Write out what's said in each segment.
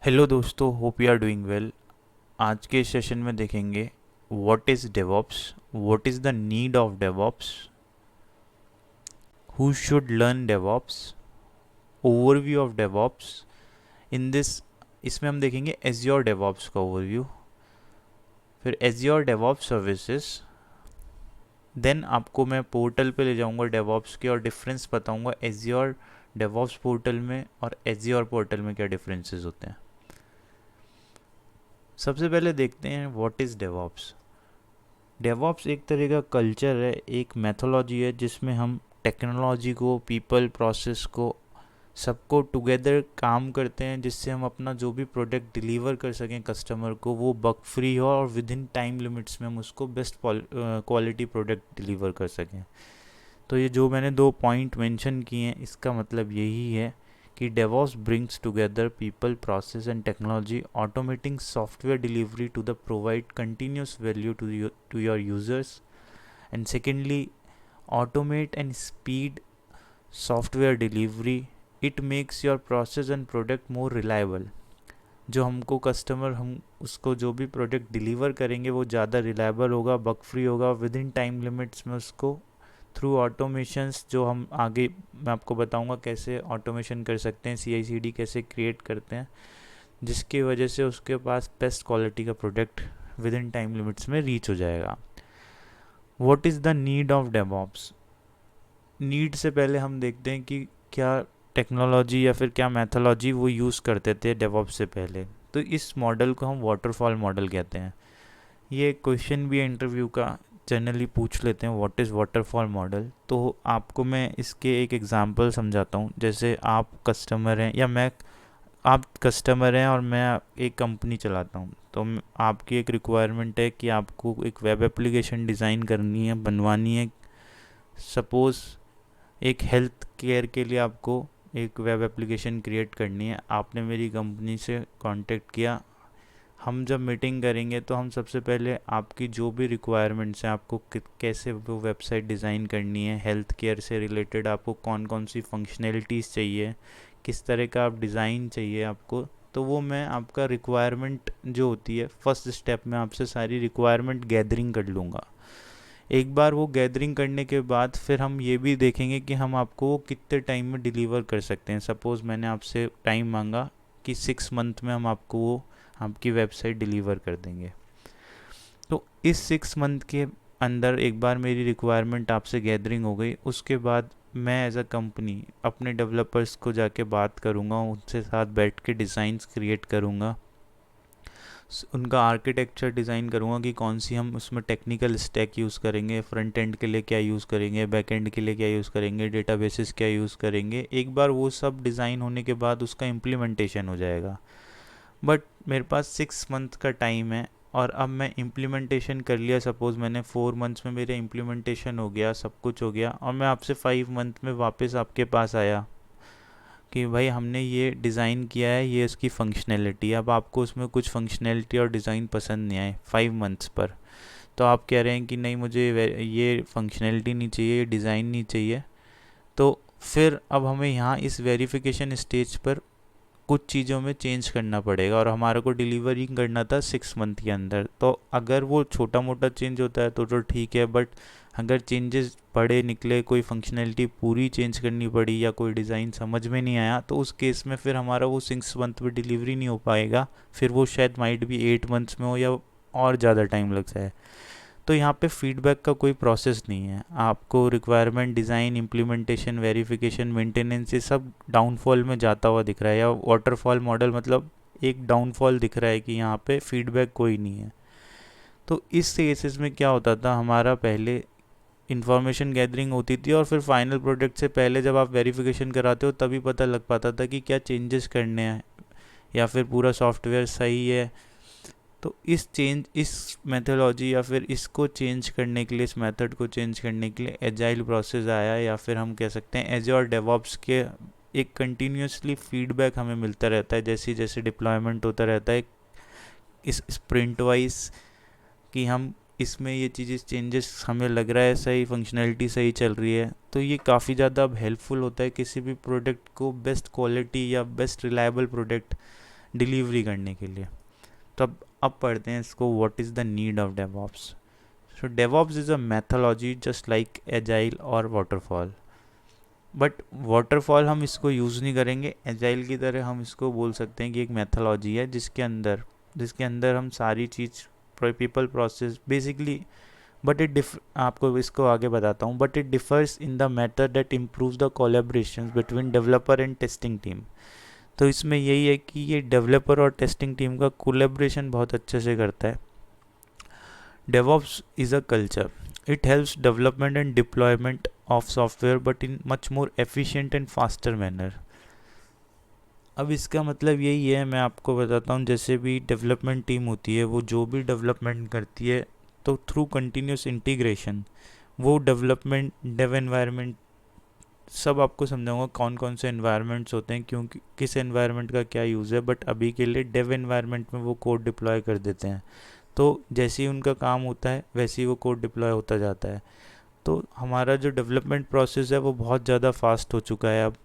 Hello दोस्तों, hope you are doing well. आज के सेशन में देखेंगे what is DevOps, what is the need of DevOps, who should learn DevOps, overview of DevOps. In this इसमें हम देखेंगे Azure DevOps का ओवरव्यू, फिर एज्योर डेवॉप्स सर्विसेज, देन आपको मैं पोर्टल पे ले जाऊंगा डेवॉप्स के और डिफरेंस बताऊंगा एज्योर डेवॉप्स पोर्टल में और एज्योर पोर्टल में क्या डिफरेंसेस होते हैं। सबसे पहले देखते हैं व्हाट इज़ डेवॉप्स। डेवॉप्स एक तरह का कल्चर है, एक मैथोलॉजी है जिसमें हम टेक्नोलॉजी को, पीपल, प्रोसेस को, सबको टुगेदर काम करते हैं जिससे हम अपना जो भी प्रोडक्ट डिलीवर कर सकें कस्टमर को वो बग फ्री हो और विद इन टाइम लिमिट्स में हम उसको बेस्ट क्वालिटी प्रोडक्ट डिलीवर कर सकें। तो ये जो मैंने दो पॉइंट मेंशन किए हैं इसका मतलब यही है कि DevOps brings together people, process and technology, automating software delivery to the provide continuous value to your users. And secondly, automate and speed software delivery. It makes your process and product more reliable. जो हमको customer हम उसको जो भी product deliver करेंगे वो ज़्यादा reliable होगा, बग फ्री होगा, विद इन टाइम लिमिट्स में उसको थ्रू ऑटोमेशंस जो हम आगे मैं आपको बताऊंगा कैसे ऑटोमेशन कर सकते हैं, CI/CD कैसे क्रिएट करते हैं, जिसकी वजह से उसके पास बेस्ट क्वालिटी का product with in time limits में रीच हो जाएगा। What is the need of DevOps. Need से पहले हम देखते हैं कि क्या टेक्नोलॉजी या फिर क्या मैथोलॉजी वो यूज़ करते थे डेवॉप्स से पहले। तो इस मॉडल को हम वाटरफॉल मॉडल कहते हैं। ये क्वेश्चन भी इंटरव्यू का जनरली पूछ लेते हैं, व्हाट इज़ वाटरफॉल मॉडल। तो आपको मैं इसके एक एग्जांपल समझाता हूँ। जैसे आप कस्टमर हैं या मैं, आप कस्टमर हैं और मैं एक कंपनी चलाता हूँ, तो आपकी एक रिक्वायरमेंट है कि आपको एक वेब एप्लीकेशन डिज़ाइन करनी है, बनवानी है। सपोज़ एक हेल्थ केयर के लिए आपको एक वेब एप्लीकेशन क्रिएट करनी है। आपने मेरी कंपनी से कांटेक्ट किया। हम जब मीटिंग करेंगे तो हम सबसे पहले आपकी जो भी रिक्वायरमेंट्स हैं, आपको कैसे वो वेबसाइट डिज़ाइन करनी है, हेल्थ केयर से रिलेटेड आपको कौन कौन सी फंक्शनैलिटीज़ चाहिए, किस तरह का आप डिज़ाइन चाहिए आपको, तो वो मैं आपका रिक्वायरमेंट जो होती है फर्स्ट स्टेप में आपसे सारी रिक्वायरमेंट गैदरिंग कर लूँगा। एक बार वो गैदरिंग करने के बाद फिर हम ये भी देखेंगे कि हम आपको वो कितने टाइम में डिलीवर कर सकते हैं। सपोज़ मैंने आपसे टाइम मांगा कि 6 मंथ में हम आपको वो आपकी वेबसाइट डिलीवर कर देंगे। तो इस 6 मंथ के अंदर एक बार मेरी रिक्वायरमेंट आपसे गैदरिंग हो गई, उसके बाद मैं एज अ कंपनी अपने डेवलपर्स को जाके बात करूँगा, उनसे साथ बैठ के डिज़ाइंस क्रिएट करूँगा, उनका आर्किटेक्चर डिज़ाइन करूँगा कि कौन सी हम उसमें टेक्निकल स्टैक यूज़ करेंगे, फ्रंट एंड के लिए क्या यूज़ करेंगे, बैक एंड के लिए क्या यूज़ करेंगे, डेटाबेसेस क्या यूज़ करेंगे। एक बार वो सब डिज़ाइन होने के बाद उसका इम्प्लीमेंटेशन हो जाएगा। बट मेरे पास 6 मंथ का टाइम है और अब मैं इम्प्लीमेंटेशन कर लिया। सपोज़ मैंने 4 मंथ्स में मेरा इम्प्लीमेंटेशन हो गया, सब कुछ हो गया, और मैं आपसे 5 मंथ में वापस आपके पास आया कि भाई हमने ये डिज़ाइन किया है, ये इसकी फंक्शनैलिटी। अब आपको उसमें कुछ फंक्शनैलिटी और डिज़ाइन पसंद नहीं आए 5 मंथ्स पर, तो आप कह रहे हैं कि नहीं मुझे ये फंक्शनैलिटी नहीं चाहिए, ये डिज़ाइन नहीं चाहिए। तो फिर अब हमें यहाँ इस वेरिफिकेशन स्टेज पर कुछ चीज़ों में चेंज करना पड़ेगा और हमारे को डिलीवरी करना था 6 मंथ के अंदर। तो अगर वो छोटा मोटा चेंज होता है तो ठीक है, बट अगर चेंजेस बड़े निकले, कोई फंक्शनैलिटी पूरी चेंज करनी पड़ी या कोई डिज़ाइन समझ में नहीं आया, तो उस केस में फिर हमारा वो 6 मंथ में डिलीवरी नहीं हो पाएगा। फिर वो शायद माइट भी 8 मंथ्स में हो या और ज़्यादा टाइम लग जाए। तो यहाँ पे फीडबैक का कोई प्रोसेस नहीं है। आपको requirement, design, implementation, verification, maintenance, ये सब डाउनफॉल में जाता हुआ दिख रहा है, या वाटरफॉल मॉडल मतलब एक डाउनफॉल दिख रहा है कि यहाँ पे फीडबैक कोई नहीं है। तो इस केसेस में क्या होता था, हमारा पहले इंफॉर्मेशन गैदरिंग होती थी और फिर फाइनल प्रोडक्ट से पहले जब आप वेरिफिकेशन कराते हो तभी पता लग पाता था कि क्या चेंजेस करने हैं या फिर पूरा सॉफ्टवेयर सही है। तो इस मेथोलॉजी या फिर इसको चेंज करने के लिए, इस मेथड को चेंज करने के लिए एजाइल प्रोसेस आया, या फिर हम कह सकते हैं एज्योर डेवॉप्स के एक कंटिन्यूसली फीडबैक हमें मिलता रहता है जैसे जैसे डिप्लॉयमेंट होता रहता है इस स्प्रिंट वाइज, कि हम इसमें ये चीज़ें चेंजेस हमें लग रहा है सही, फंक्शनैलिटी सही चल रही है। तो ये काफ़ी ज़्यादा अब हेल्पफुल होता है किसी भी प्रोडक्ट को बेस्ट क्वालिटी या बेस्ट रिलायबल प्रोडक्ट डिलीवरी करने के लिए। तो अब पढ़ते हैं इसको, what is the need of DevOps. So DevOps is a methodology just like agile और वाटरफॉल, बट वाटरफॉल हम इसको यूज़ नहीं करेंगे, एजाइल की तरह हम इसको बोल सकते हैं कि एक मैथोलॉजी है जिसके अंदर हम सारी चीज़ पीपल प्रोसेस बेसिकली, बट आपको इसको आगे बताता हूँ, but it differs in the matter that improve the collaboration between developer and testing team. तो इसमें यही है कि ये डेवलपर और टेस्टिंग टीम का कोलेब्रेशन बहुत अच्छे से करता है। DevOps is a culture. It helps development and deployment of software but in much more efficient and faster manner. अब इसका मतलब यही है, मैं आपको बताता हूँ, जैसे भी डेवलपमेंट टीम होती है वो जो भी डेवलपमेंट करती है तो थ्रू कंटिन्यूस इंटीग्रेशन वो डेवलपमेंट डेव एनवायरनमेंट सब आपको समझाऊंगा कौन कौन से एनवायरनमेंट्स होते हैं, क्योंकि किस एनवायरनमेंट का क्या यूज़ है, बट अभी के लिए डेव एनवायरनमेंट में वो कोड डिप्लॉय कर देते हैं। तो जैसे ही उनका काम होता है वैसे ही वो कोड डिप्लॉय होता जाता है। तो हमारा जो डेवलपमेंट प्रोसेस है वो बहुत ज़्यादा फास्ट हो चुका है अब।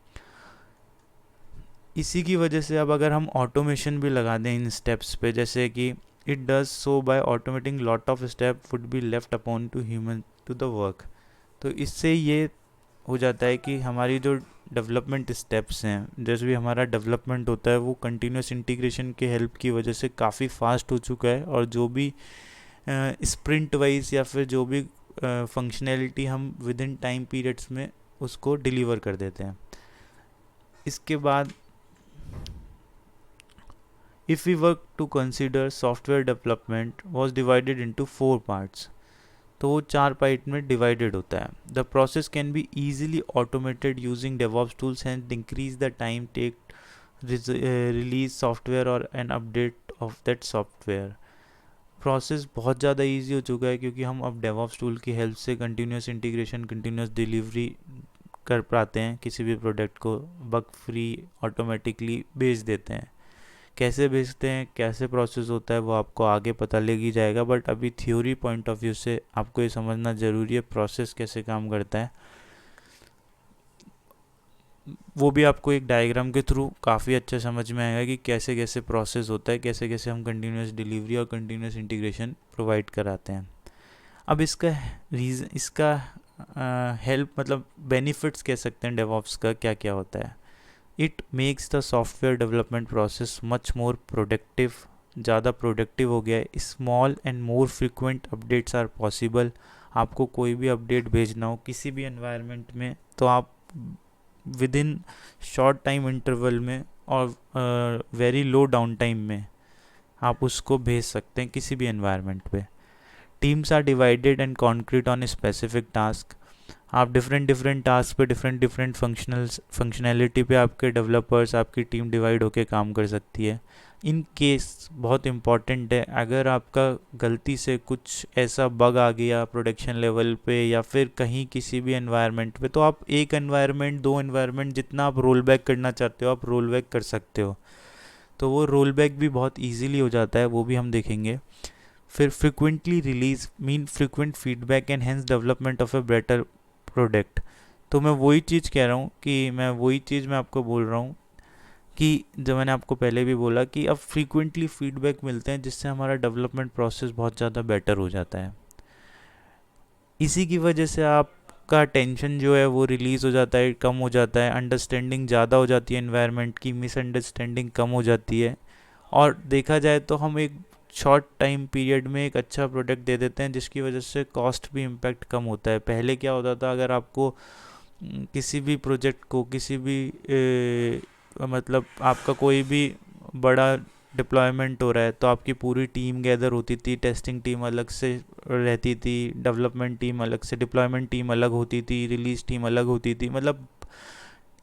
इसी की वजह से अब अगर हम ऑटोमेशन भी लगा दें इन स्टेप्स पे, जैसे कि it does so by automating lot of step would be left upon to human to the work. तो इससे ये हो जाता है कि हमारी जो डेवलपमेंट स्टेप्स हैं, जैसे भी हमारा डेवलपमेंट होता है वो कंटिन्यूस इंटीग्रेशन के हेल्प की वजह से काफ़ी फास्ट हो चुका है, और जो भी स्प्रिंट वाइज या फिर जो भी फंक्शनैलिटी हम विद इन टाइम पीरियड्स में उसको डिलीवर कर देते हैं। इसके बाद if we work to consider software development was divided into 4 parts, तो वो 4 पार्ट में डिवाइडेड होता है। The process can be easily automated using DevOps tools and increase the time take release software और an update of that software. Process बहुत ज़्यादा easy हो चुका है क्योंकि हम अब डेवॉप्स टूल की हेल्प से कंटिन्यूस इंटीग्रेशन कंटिन्यूस डिलीवरी कर पाते हैं, किसी भी प्रोडक्ट को बग फ्री ऑटोमेटिकली भेज देते हैं। कैसे भेजते हैं, कैसे प्रोसेस होता है वो आपको आगे पता लग ही जाएगा, बट अभी थ्योरी पॉइंट ऑफ व्यू से आपको ये समझना ज़रूरी है प्रोसेस कैसे काम करता है। वो भी आपको एक डायग्राम के थ्रू काफ़ी अच्छा समझ में आएगा कि कैसे कैसे प्रोसेस होता है, कैसे कैसे हम कंटिन्यूस डिलीवरी और कंटिन्यूस इंटीग्रेशन प्रोवाइड कराते हैं। अब इसका हेल्प मतलब बेनिफिट्स कह सकते हैं डेवॉप्स का क्या क्या होता है। It makes the software development process much more productive, ज़्यादा प्रोडक्टिव हो गया है। Small and more frequent updates are possible. आपको कोई भी अपडेट भेजना हो किसी भी एनवायरनमेंट में तो आप with in short time interval में और वेरी लो डाउन टाइम में आप उसको भेज सकते हैं किसी भी एनवायरनमेंट पे। Teams are divided and concrete on a specific task. आप डिफरेंट टास्क पे डिफरेंट फंक्शनैलिटी पे आपके डेवलपर्स आपकी टीम डिवाइड होकर काम कर सकती है। इन केस बहुत इम्पॉर्टेंट है, अगर आपका गलती से कुछ ऐसा बग आ गया प्रोडक्शन लेवल पे या फिर कहीं किसी भी एनवायरनमेंट पे, तो आप एक एनवायरनमेंट 2 एनवायरनमेंट जितना आप रोल बैक करना चाहते हो आप रोल बैक कर सकते हो। तो वो रोल बैक भी बहुत ईजीली हो जाता है, वो भी हम देखेंगे। फिर frequently release mean frequent feedback and hence development of a better product. तो मैं वही चीज़ कह रहा हूँ कि मैं आपको बोल रहा हूँ कि जो मैंने आपको पहले भी बोला कि अब फ्रीक्वेंटली फीडबैक मिलते हैं जिससे हमारा डेवलपमेंट प्रोसेस बहुत ज़्यादा बेटर हो जाता है। इसी की वजह से आपका टेंशन जो है वो रिलीज़ हो जाता है, कम हो जाता है, अंडरस्टैंडिंग ज़्यादा हो जाती है एनवायरनमेंट की, मिसअंडरस्टैंडिंग कम हो जाती है, और देखा जाए तो हम एक शॉर्ट टाइम पीरियड में एक अच्छा प्रोडक्ट दे देते हैं जिसकी वजह से कॉस्ट भी इम्पैक्ट कम होता है। पहले क्या होता था, अगर आपको किसी भी प्रोजेक्ट को किसी भी मतलब आपका कोई भी बड़ा डिप्लॉयमेंट हो रहा है तो आपकी पूरी टीम गैदर होती थी, टेस्टिंग टीम अलग से रहती थी, डेवलपमेंट टीम अलग से, डिप्लॉयमेंट टीम अलग होती थी, रिलीज टीम अलग होती थी, मतलब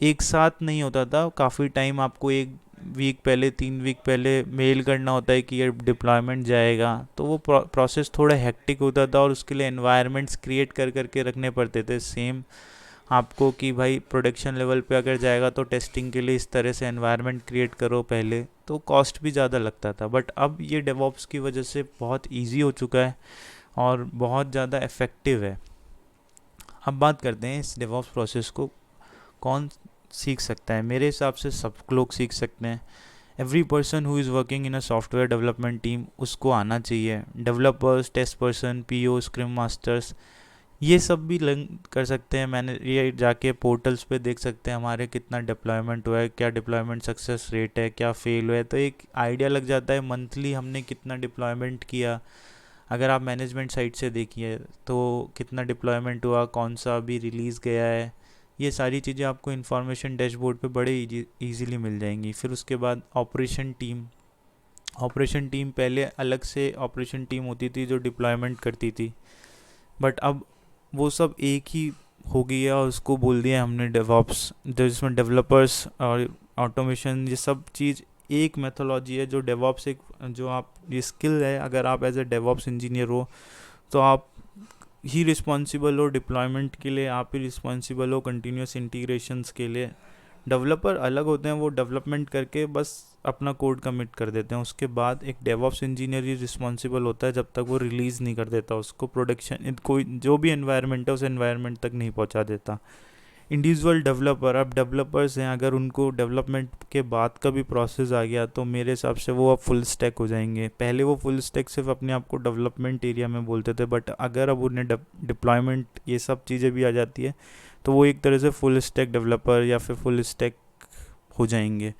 एक साथ नहीं होता था। काफ़ी टाइम आपको 1 वीक पहले 3 वीक पहले मेल करना होता है कि ये डिप्लॉयमेंट जाएगा, तो वो प्रोसेस थोड़ा हेक्टिक होता था और उसके लिए एनवायरनमेंट्स क्रिएट कर करके रखने पड़ते थे सेम आपको कि भाई प्रोडक्शन लेवल पे अगर जाएगा तो टेस्टिंग के लिए इस तरह से एनवायरनमेंट क्रिएट करो पहले, तो कॉस्ट भी ज़्यादा लगता था। बट अब ये डेवॉप्स की वजह से बहुत ईजी हो चुका है और बहुत ज़्यादा इफ़ेक्टिव है। अब बात करते हैं इस डेवॉप्स प्रोसेस को कौन सीख सकता है। मेरे हिसाब से सब लोग सीख सकते हैं। Every person who is working in a software development team उसको आना चाहिए, developers, test person, PO, scrum masters, ये सब भी लर्न कर सकते हैं। मैंने ये जाके पोर्टल्स पे देख सकते हैं हमारे कितना डिप्लॉयमेंट हुआ है, क्या डिप्लॉयमेंट सक्सेस रेट है, क्या फेल हुआ है, तो एक आइडिया लग जाता है मंथली हमने कितना डिप्लॉयमेंट किया। अगर आप मैनेजमेंट साइड से देखिए तो कितना डिप्लॉयमेंट हुआ, कौन सा अभी रिलीज़ गया है, ये सारी चीज़ें आपको इन्फॉर्मेशन डैशबोर्ड पे बड़े ईजीली मिल जाएंगी। फिर उसके बाद ऑपरेशन टीम पहले अलग से ऑपरेशन टीम होती थी जो डिप्लॉयमेंट करती थी, बट अब वो सब एक ही हो गई है और उसको बोल दिया हमने डेवॉप्स, जिसमें डेवलपर्स और ऑटोमेशन ये सब चीज़ एक मेथोलॉजी है। जो डेवॉप्स एक जो आप ये स्किल है, अगर आप एज ए डेवॉप्स इंजीनियर हो तो आप ही रिस्पॉन्सिबल हो डिप्लॉयमेंट के लिए, आप ही रिस्पॉन्सिबल हो कंटिन्यूस इंटीग्रेशंस के लिए। डेवलपर अलग होते हैं, वो डेवलपमेंट करके बस अपना कोड कमिट कर देते हैं, उसके बाद एक डेवऑप्स इंजीनियर ही रिस्पॉन्सिबल होता है जब तक वो रिलीज़ नहीं कर देता उसको, प्रोडक्शन कोई जो भी एनवायरनमेंट है उस एनवायरनमेंट तक नहीं पहुंचा देता। इंडिविजुअल डेवलपर, अब डेवलपर्स हैं, अगर उनको डेवलपमेंट के बाद का भी प्रोसेस आ गया तो मेरे हिसाब से वो अब फुल स्टैक हो जाएंगे। पहले वो फुल स्टैक सिर्फ अपने आप को डेवलपमेंट एरिया में बोलते थे, बट अगर अब उन्हें डिप्लॉयमेंट ये सब चीज़ें भी आ जाती है तो वो एक तरह से फुल स्टैक डेवलपर या फिर फुल स्टैक हो जाएंगे।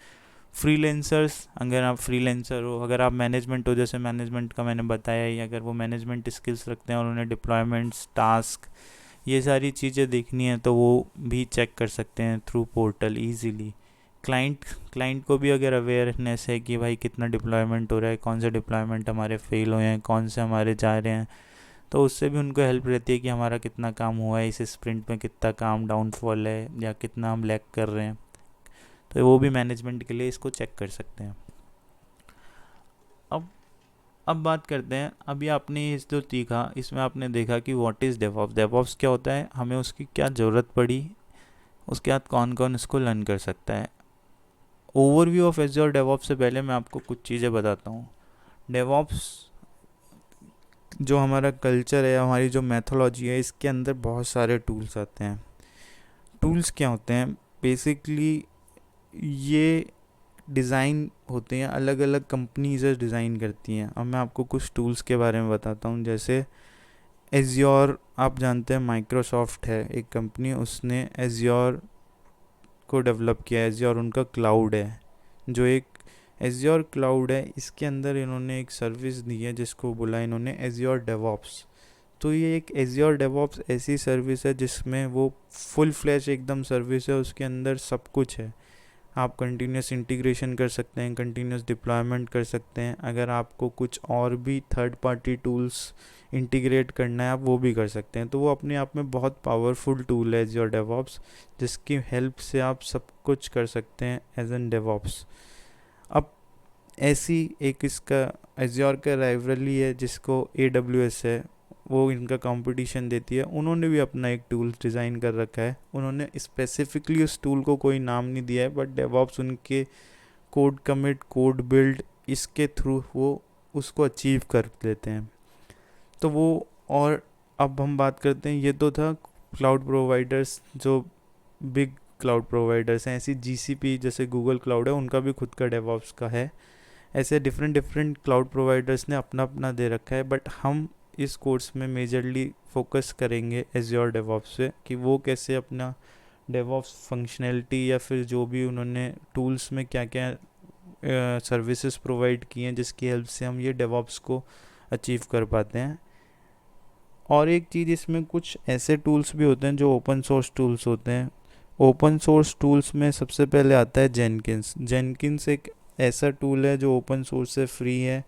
फ्रीलेंसर्स, अगर आप फ्रीलेंसर हो, अगर आप मैनेजमेंट हो, जैसे मैनेजमेंट का मैंने बताया ही, अगर वो मैनेजमेंट स्किल्स रखते हैं और उन्हें डिप्लॉयमेंट्स, टास्क, ये सारी चीज़ें देखनी है तो वो भी चेक कर सकते हैं थ्रू पोर्टल ईजीली। क्लाइंट को भी अगर अवेयरनेस है कि भाई कितना डिप्लॉयमेंट हो रहा है, कौन से डिप्लॉयमेंट हमारे फेल हुए हैं, कौन से हमारे जा रहे हैं, तो उससे भी उनको हेल्प रहती है कि हमारा कितना काम हुआ है, इस स्प्रिंट में कितना काम डाउनफॉल है या कितना हम लैग कर रहे हैं, तो वो भी मैनेजमेंट के लिए इसको चेक कर सकते हैं। अब अब बात करते हैं, अभी आपने इस जो सीखा इसमें आपने देखा कि व्हाट इज़ डेवऑप्स, डेवऑप्स क्या होता है, हमें उसकी क्या ज़रूरत पड़ी, उसके बाद कौन कौन इसको लर्न कर सकता है। ओवरव्यू ऑफ एज्योर डेवऑप्स से पहले मैं आपको कुछ चीज़ें बताता हूँ। डेवऑप्स जो हमारा कल्चर है, हमारी जो मैथोलॉजी है, इसके अंदर बहुत सारे टूल्स आते हैं। टूल्स क्या होते हैं बेसिकली, ये डिज़ाइन होते हैं, अलग अलग कंपनीज डिज़ाइन करती हैं। अब मैं आपको कुछ टूल्स के बारे में बताता हूँ। जैसे एज्योर, आप जानते हैं माइक्रोसॉफ्ट है एक कंपनी, उसने एज्योर को डेवलप किया। एज्योर उनका क्लाउड है, जो एक एज्योर क्लाउड है, इसके अंदर इन्होंने एक सर्विस दी है जिसको बोला इन्होंने एज्योर डेवऑप्स। तो ये एक एज्योर डेवऑप्स ऐसी सर्विस है जिसमें वो फुल फ्लैश एकदम सर्विस है, उसके अंदर सब कुछ है। आप कंटिन्यूस इंटीग्रेशन कर सकते हैं, कंटिन्यूस डिप्लॉयमेंट कर सकते हैं, अगर आपको कुछ और भी थर्ड पार्टी टूल्स इंटीग्रेट करना है आप वो भी कर सकते हैं। तो वो अपने आप में बहुत पावरफुल टूल है एज़्योर डेवऑप्स, जिसकी हेल्प से आप सब कुछ कर सकते हैं एज एन डेवऑप्स। अब ऐसी एक इसका एज़्योर का राइवली है जिसको AWS है, वो इनका कंपटीशन देती है। उन्होंने भी अपना एक टूल डिज़ाइन कर रखा है, उन्होंने स्पेसिफिकली उस टूल को कोई नाम नहीं दिया है, बट डेवऑप्स उनके कोड कमिट, कोड बिल्ड, इसके थ्रू वो उसको अचीव कर लेते हैं। तो वो, और अब हम बात करते हैं, ये तो था क्लाउड प्रोवाइडर्स, जो बिग क्लाउड प्रोवाइडर्स हैं, ऐसी GCP जैसे गूगल क्लाउड है उनका भी खुद का डेवऑप्स का है। ऐसे डिफरेंट डिफरेंट क्लाउड प्रोवाइडर्स ने अपना अपना दे रखा है, बट हम इस कोर्स में मेजरली फोकस करेंगे एज़्योर डेवऑप्स पे कि वो कैसे अपना डेवऑप्स फंक्शनैलिटी या फिर जो भी उन्होंने टूल्स में क्या क्या सर्विसेज प्रोवाइड की हैं जिसकी हेल्प से हम ये डेवऑप्स को अचीव कर पाते हैं। और एक चीज़, इसमें कुछ ऐसे टूल्स भी होते हैं जो ओपन सोर्स टूल्स होते हैं। ओपन सोर्स टूल्स में सबसे पहले आता है जेनकिंस। जेनकिंस एक ऐसा टूल है जो ओपन सोर्स से फ्री है,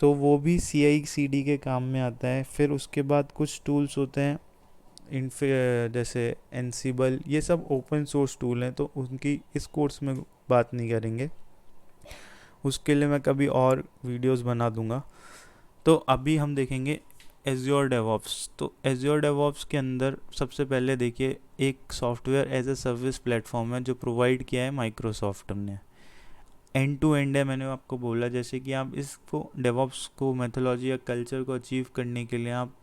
तो वो भी CI/CD के काम में आता है। फिर उसके बाद कुछ टूल्स होते हैं जैसे एनसीबल, ये सब ओपन सोर्स टूल हैं, तो उनकी इस कोर्स में बात नहीं करेंगे, उसके लिए मैं कभी और वीडियोस बना दूंगा। तो अभी हम देखेंगे एज़्योर डेवऑप्स। तो एज़्योर डेवऑप्स के अंदर सबसे पहले देखिए, एक software as a service platform है जो प्रोवाइड किया है माइक्रोसॉफ्ट ने। एंड टू एंड है, मैंने आपको बोला, जैसे कि आप इसको डेवऑप्स को मेथोलॉजी या कल्चर को अचीव करने के लिए आप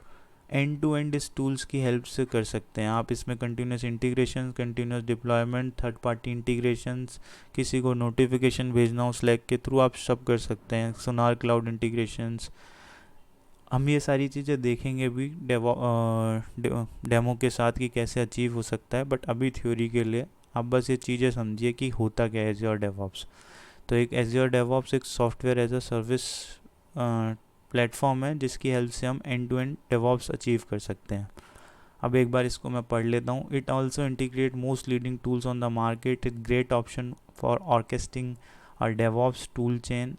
एंड टू एंड इस टूल्स की हेल्प से कर सकते हैं आप। इसमें continuous integration, continuous deployment, third party integrations, किसी को नोटिफिकेशन भेजना हो स्लैक के थ्रू, आप सब कर सकते हैं। सोनार क्लाउड इंटीग्रेशंस, हम ये सारी चीज़ें देखेंगे भी डेमो के साथ कि कैसे अचीव हो सकता है, बट अभी थ्योरी के लिए आप बस ये चीज़ें समझिए कि होता क्या है एज़्योर डेवऑप्स। तो एक एज़्योर डेवऑप्स एक software as a service platform है जिसकी हेल्प से हम end to end DevOps achieve कर सकते हैं। अब एक बार इसको मैं पढ़ लेता हूँ। It also integrate most leading tools on the market, it great option for orchestrating और DevOps tool chain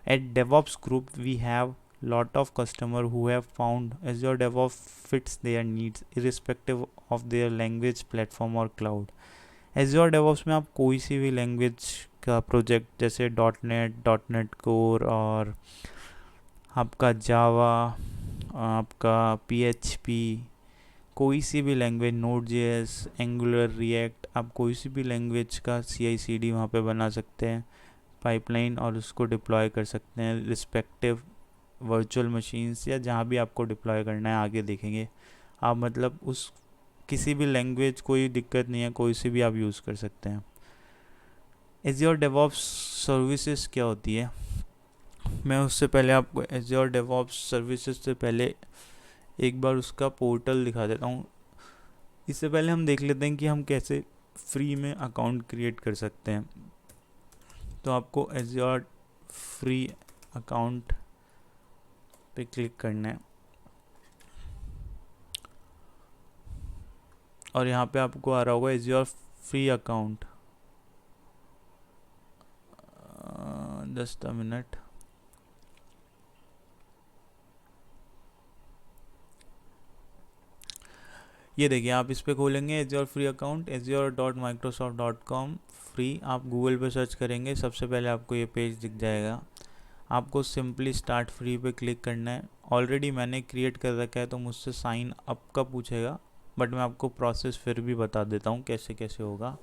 at DevOps Group. We have lot of customer who have found Azure DevOps fits their needs irrespective of their language, platform और cloud. Azure DevOps में आप कोई सी भी language का project जैसे .NET core और आपका जावा, आपका PHP, कोई सी भी लैंग्वेज, Node.js, Angular, React, आप कोई सी भी लैंग्वेज का CI/CD वहाँ पे बना सकते हैं पाइपलाइन और उसको डिप्लॉय कर सकते हैं रिस्पेक्टिव वर्चुअल मशीन्स या जहाँ भी आपको डिप्लॉय करना है, आगे देखेंगे आप। मतलब उस किसी भी लैंग्वेज, कोई दिक्कत नहीं है, कोई सी भी आप यूज़ कर सकते हैं। एज़्योर डेवऑप्स सर्विसेज क्या होती है, मैं उससे पहले आपको एज़्योर डेवऑप्स सर्विसेज से पहले एक बार उसका पोर्टल दिखा देता हूँ। इससे पहले हम देख लेते हैं कि हम कैसे फ्री में अकाउंट क्रिएट कर सकते हैं। तो आपको एज़्योर फ्री अकाउंट पे क्लिक करना है और यहाँ पे आपको आ रहा होगा Azure free account. Just a minute, ये देखिए आप इस पे खोलेंगे Azure free account azure.microsoft.com free. आप गूगल पे सर्च करेंगे, सबसे पहले आपको ये पेज दिख जाएगा। आपको सिंपली स्टार्ट फ्री पे क्लिक करना है। ऑलरेडी मैंने क्रिएट कर रखा है तो मुझसे साइन अप का पूछेगा, बट मैं आपको प्रोसेस फिर भी बता देता हूँ कैसे कैसे होगा।